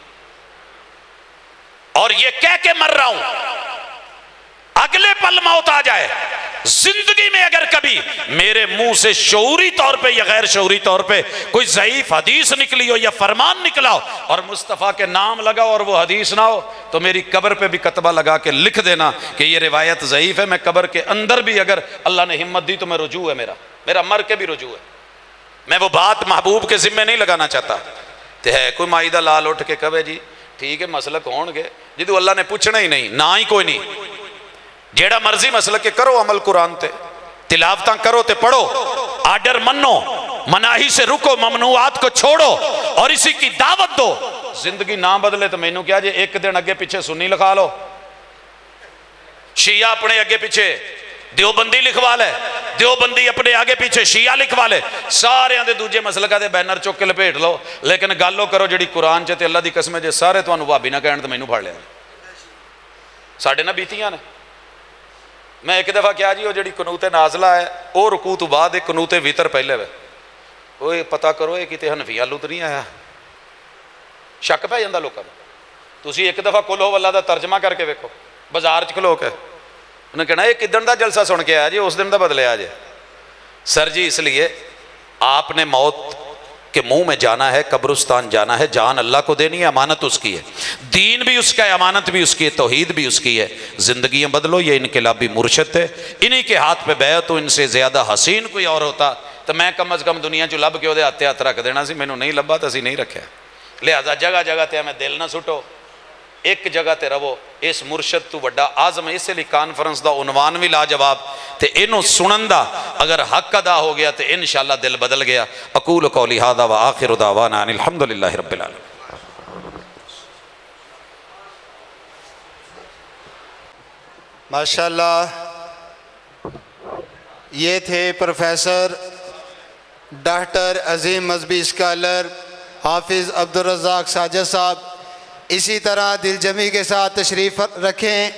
اور یہ کہہ کے مر رہا ہوں اگلے پل موت آ جائے، زندگی میں اگر کبھی میرے منہ سے شعوری طور پہ یا غیر شعوری طور پہ کوئی ضعیف حدیث نکلی ہو یا فرمان نکلا ہو اور مصطفیٰ کے نام لگا اور وہ حدیث نہ ہو، تو میری قبر پہ بھی کتبہ لگا کے لکھ دینا کہ یہ روایت ضعیف ہے، میں قبر کے اندر بھی اگر اللہ نے ہمت دی تو میں رجوع ہے، میرا مر کے بھی رجوع ہے، میں وہ بات محبوب کے ذمہ نہیں لگانا چاہتا۔ تو ہے کوئی مائدہ لال اٹھ کے کہے جی ٹھیک ہے مسلک ہون گے، جدو اللہ نے پوچھنا ہی نہیں، نہ ہی کوئی نہیں، جیڑا مرضی مسلک کے کرو عمل قرآن تے، تلاوتاں کرو تے پڑھو، آرڈر منو، مناہی سے رکو، ممنوعات کو چھوڑو اور اسی کی دعوت دو۔ زندگی نہ بدلے تو مینوں کیا جے ایک دن اگے پیچھے سنی لکھا لو، شیعہ اپنے اگے پیچھے دیوبندی لکھوا لے، دیوبندی اپنے آگے پیچھے شیعہ لکھوا لے، سارے آندے دوجے مسلکہ دے بینر چک کے لپیٹ لو، لیکن گالو کرو جڑی قرآن چاہتے اللہ دی قسم جے سارے تو انوابی نہ کہنے تو مینوں پھاڑ لیا ساڑھے نہ بیتیاں نے۔ میں ایک دفعہ کیا جی وہ جڑی قنوت نازلہ ہے وہ رکوع تو بعد ایک قنوت ویتر پہلے ہوئے، وہ پتہ کرو یہ کتے حنفیہ لوت نہیں آیا، شک پہ جاندہ لوکاں تسی ایک دفعہ قل ہو اللہ دا ترجمہ کر کے ویکھو، بازار چ کھلو کے انہیں کہنا یہ کدن دا جلسہ سن کے آیا جی اس دن دا بدلے آ جائے۔ سر جی اس لیے آپ نے موت کے منہ میں جانا ہے، قبرستان جانا ہے، جان اللہ کو دینی ہے، امانت اس کی ہے، دین بھی اس کا ہے، امانت بھی اس کی ہے، توحید بھی اس کی ہے، زندگیاں بدلو، یہ انقلابی مرشد ہے، انہی کے ہاتھ پہ بیعت تو ان سے زیادہ حسین کوئی اور ہوتا تو میں کم از کم دنیا چ لب کے وہ ہاتھ ہاتھ رکھ دینا سی، مینوں نہیں لبا تو اسی نہیں رکھیا، لہذا جگہ جگہ تے ہمیں دل نہ سٹو، ایک جگہ تے رہو، اس مرشد تو بڑا آزم ہے، اس لیے کانفرنس دا عنوان بھی لاجواب تے انہوں سنندہ اگر حق ادا ہو گیا تے انشاءاللہ دل بدل گیا۔ اقول قولی ھذا وآخر دعوانا ان الحمدللہ رب العالمین۔ ماشاءاللہ یہ تھے پروفیسر ڈاکٹر عظیم مذہبی اسکالر حافظ عبدالرزاق ساجد صاحب، اسی طرح دل جمعی کے ساتھ تشریف رکھیں۔